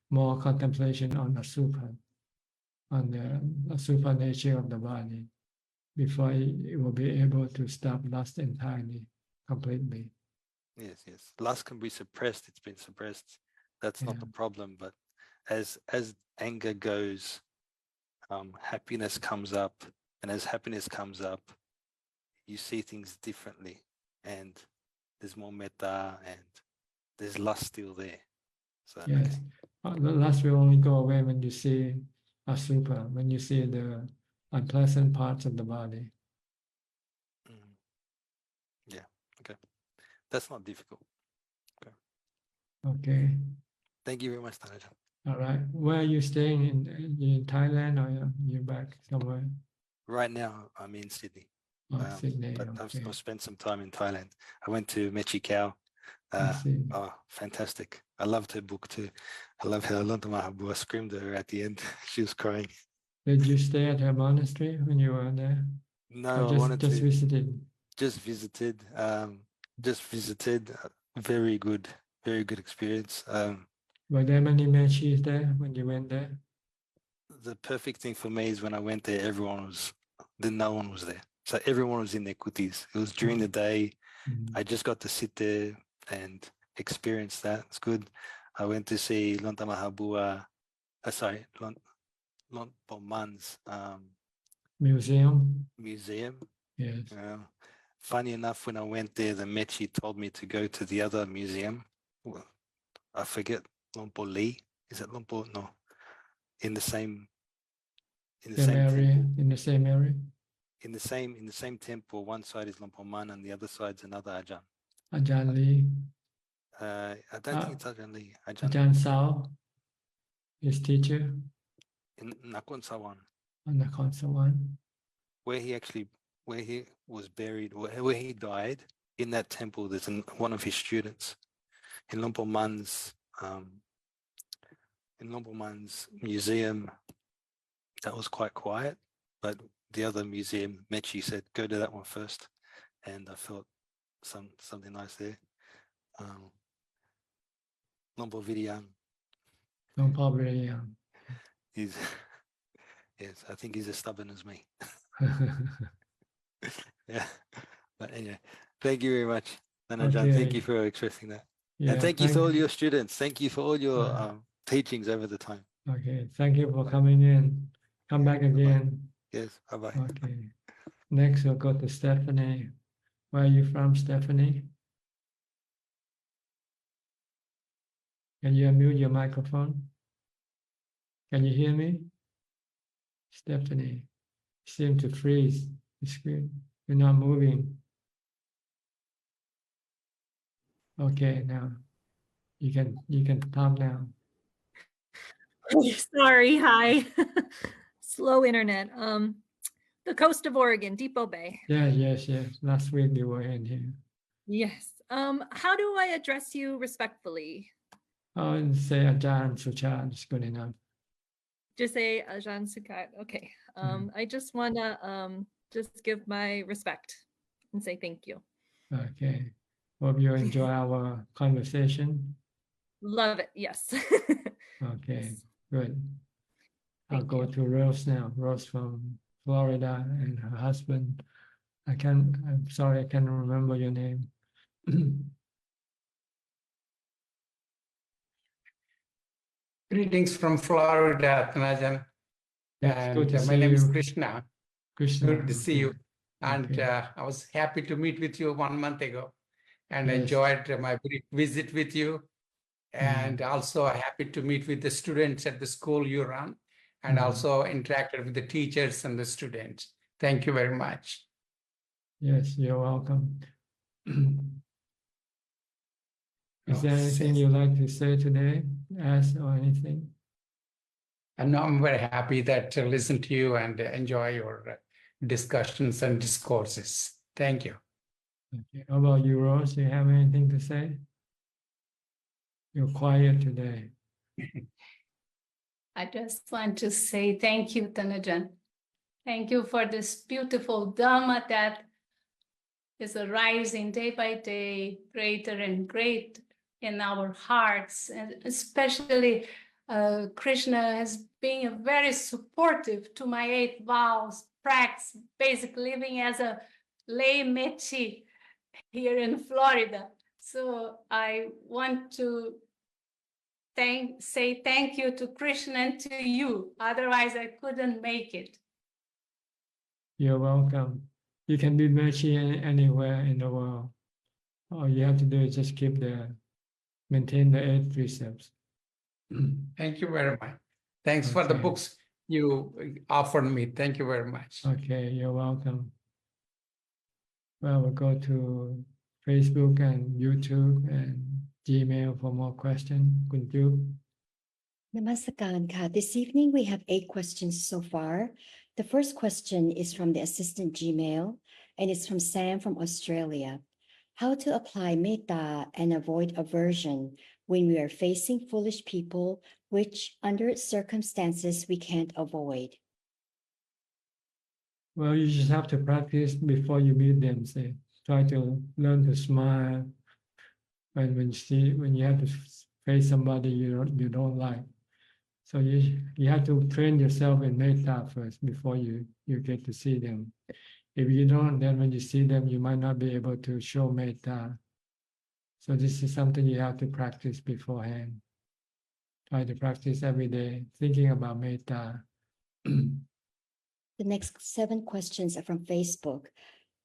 more contemplation on asubha, on the asubha nature of the body, before he will be able to stop lust entirely, completely. Yes. Lust can be suppressed. It's been suppressed. That's not the problem. But as anger goes, happiness comes up, and as happiness comes up, you see things differently, and there's more metta, and there's lust still there. So yes, the lust will only go away when you see asubha, when you see the unpleasant parts of the body. Yeah. Okay. That's not difficult. Okay. Okay. Thank you very much, Tanaja. All right. Where are you staying in Thailand, or you're back somewhere? Right now, I'm in Sydney. Sydney. But Okay. I've spent some time in Thailand. I went to Mechi Khao. Fantastic. I loved her book too. I love how Lanta Mahabua screamed at her at the end. She was crying. Did you stay at her monastery when you were there? No, or I wanted just to. visited. Just visited. Very good experience. Were there many mechis there when you went there? The perfect thing for me is when I went there, no one was there. So everyone was in their kutis. It was during the day. I just got to sit there and experience that. It's good. I went to see Lanta Mahabua, Lont Man's museum. Yes. Yes. Funny enough, when I went there, the Mechi told me to go to the other museum, well, I forget Lompo Lee. Is it Lompo? No, in the same area, temple. in the same area. In the same temple, one side is Lompo Man and the other side's another Ajahn. Ajahn Lee, I don't think it's Ajahn Lee. Ajahn Sao, his teacher, In Nakhon Sawan, on the Nakhon Sawan. where he was buried, where he died. In that temple, there's one of his students. In Lompo Man's museum, that was quite quiet, but the other museum, Mechi, said go to that one first, and I felt something nice there. Lompo Vidyang. Lompo Vidyang. He's yes, I think he's as stubborn as me. Yeah, but anyway, thank you very much, Ajahn. Okay. Thank you for expressing that, Yeah, and thank you for all your students. Thank you for all your teachings over the time. Okay, thank you for coming in. Come back again. Yes, bye bye. Okay. Next, we'll go to Stephanie. Where are you from, Stephanie? Can you unmute your microphone? Can you hear me? Stephanie, you seem to freeze the screen. You're not moving. Okay, now you can talk now. Sorry, hi. Slow internet. The coast of Oregon, Depot Bay. Yes. Last week you were in here. Yes. How do I address you respectfully? Oh, and say Ajahn Suchart is good enough. Just say Ajahn Suchart. Okay. I just wanna just give my respect and say thank you. Okay. Hope you enjoy our conversation. Love it. Yes. Okay, good. I'll go to Rose now. Rose from Florida and her husband. I'm sorry, I can't remember your name. Greetings from Florida, Ajahn. It's good to My see name is you. Krishna. Krishna, Good to see you. And Okay. I was happy to meet with you 1 month ago and Yes. enjoyed my brief visit with you. And also happy to meet with the students at the school you run and also interacted with the teachers and the students. Thank you very much. Yes, you're welcome. Is Oh, there anything you'd like to say today? Ask or anything? And I'm very happy that to listen to you and enjoy your discussions and discourses. Thank you. Okay. How about you, Rose? You have anything to say? You're quiet today. I just want to say thank you, Tanajan. Thank you for this beautiful Dhamma that is arising day by day, greater and greater in our hearts. And especially Krishna has been very supportive to my 8 vows practice, basic living as a lay mechi here in Florida. So I want to say thank you to Krishna and to you. Otherwise, I couldn't make it. You're welcome. You can be mercy anywhere in the world. All you have to do is just maintain the 8 precepts. Thank you very much. Thanks for the books you offered me. Thank you very much. Okay, you're welcome. Well, we'll go to Facebook and YouTube and Gmail for more questions. Kun Ju. Namaskaran ka. This evening we have 8 questions so far. The first question is from the assistant Gmail, and it's from Sam from Australia. How to apply metta and avoid aversion when we are facing foolish people, which under circumstances we can't avoid? Well, you just have to practice before you meet them. Say, try to learn to smile when you have to face somebody you don't like. So you have to train yourself in metta first before you get to see them. If you don't, then when you see them, you might not be able to show metta. So this is something you have to practice beforehand. Try to practice every day, thinking about metta. The next 7 questions are from Facebook.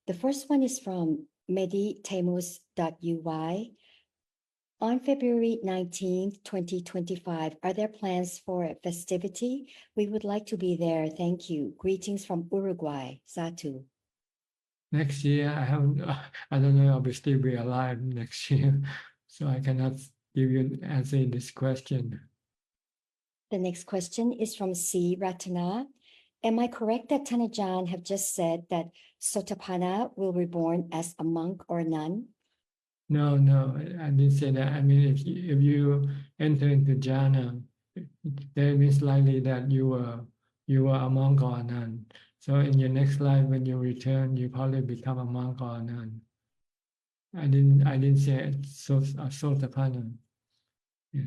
The first one is from meditemus.uy. On February 19th, 2025, are there plans for a festivity? We would like to be there. Thank you. Greetings from Uruguay. Satu. Next year, I don't know, I'll be still be alive next year, so I cannot give you an answer in this question. The next question is from C. Ratana. Am I correct that Thanajan have just said that Sotapanna will be reborn as a monk or nun? No, I didn't say that. I mean, if you enter into jhana, then it's likely that you were a monk or a nun. So in your next life, when you return, you probably become a monk or a nun. I didn't say Sotapanna. Yeah.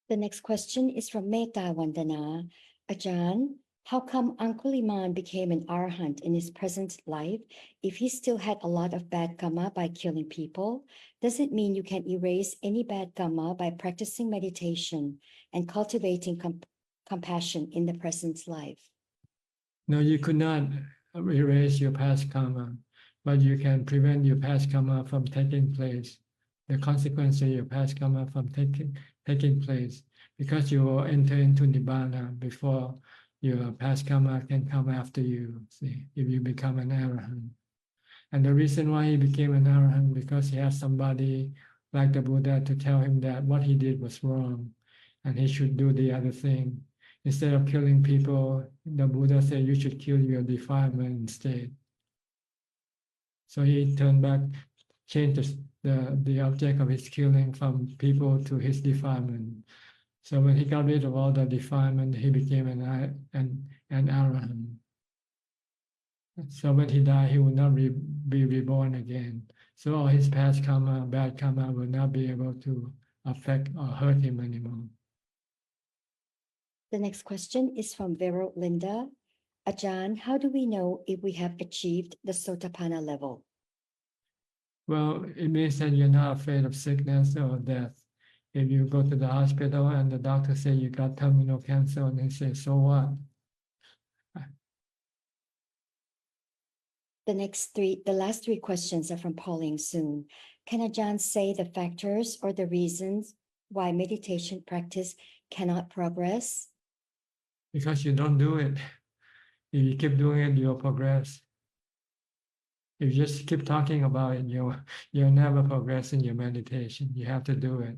The next question is from Meta Vandana. Ajahn, how come Ankuliman became an arahant in his present life if he still had a lot of bad karma by killing people? Does it mean you can erase any bad karma by practicing meditation and cultivating compassion in the present life? No, you could not erase your past karma, but you can prevent your past karma from taking place, the consequence of your past karma from taking place, because you will enter into Nibbana before your past karma can come after you, see, if you become an arahant. And the reason why he became an arahant, because he has somebody like the Buddha to tell him that what he did was wrong and he should do the other thing. Instead of killing people, the Buddha said you should kill your defilement instead. So he turned back, changed the object of his killing from people to his defilement. So when he got rid of all the defilement, he became an arahant. So when he died, he would not be reborn again. So all his past karma, bad karma, will not be able to affect or hurt him anymore. The next question is from Vero Linda. Ajahn, how do we know if we have achieved the Sotapanna level? Well, it means that you're not afraid of sickness or death. If you go to the hospital and the doctor say you got terminal cancer, and they say, so what? The last three questions are from Pauline Soon. Can Ajahn say the factors or the reasons why meditation practice cannot progress? Because you don't do it. If you keep doing it, you'll progress. If you just keep talking about it, you'll never progress in your meditation. You have to do it.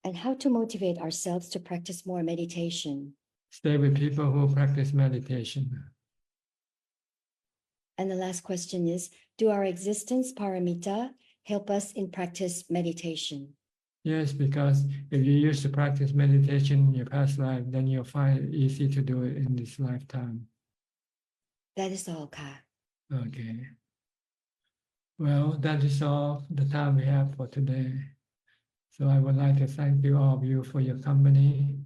And how to motivate ourselves to practice more meditation? Stay with people who practice meditation. And the last question is, do our existence paramita help us in practice meditation? Yes, because if you used to practice meditation in your past life, then you'll find it easy to do it in this lifetime. That is all, Ka. Okay. Well, that is all the time we have for today. So I would like to thank you all of you for your company,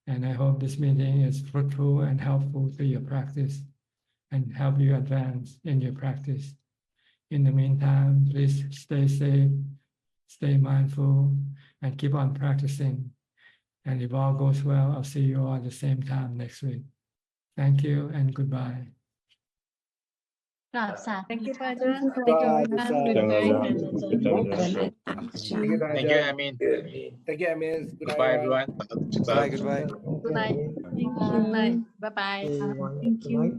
and I hope this meeting is fruitful and helpful to your practice and help you advance in your practice. In the meantime, please stay safe, stay mindful, and keep on practicing. And if all goes well, I'll see you all at the same time next week. Thank you and goodbye. Thank you, Ajahn. Thank you, Amin. Thank you, Amin. Goodbye, everyone. Bye, goodbye. Good night. Thank you. Bye bye. Thank you.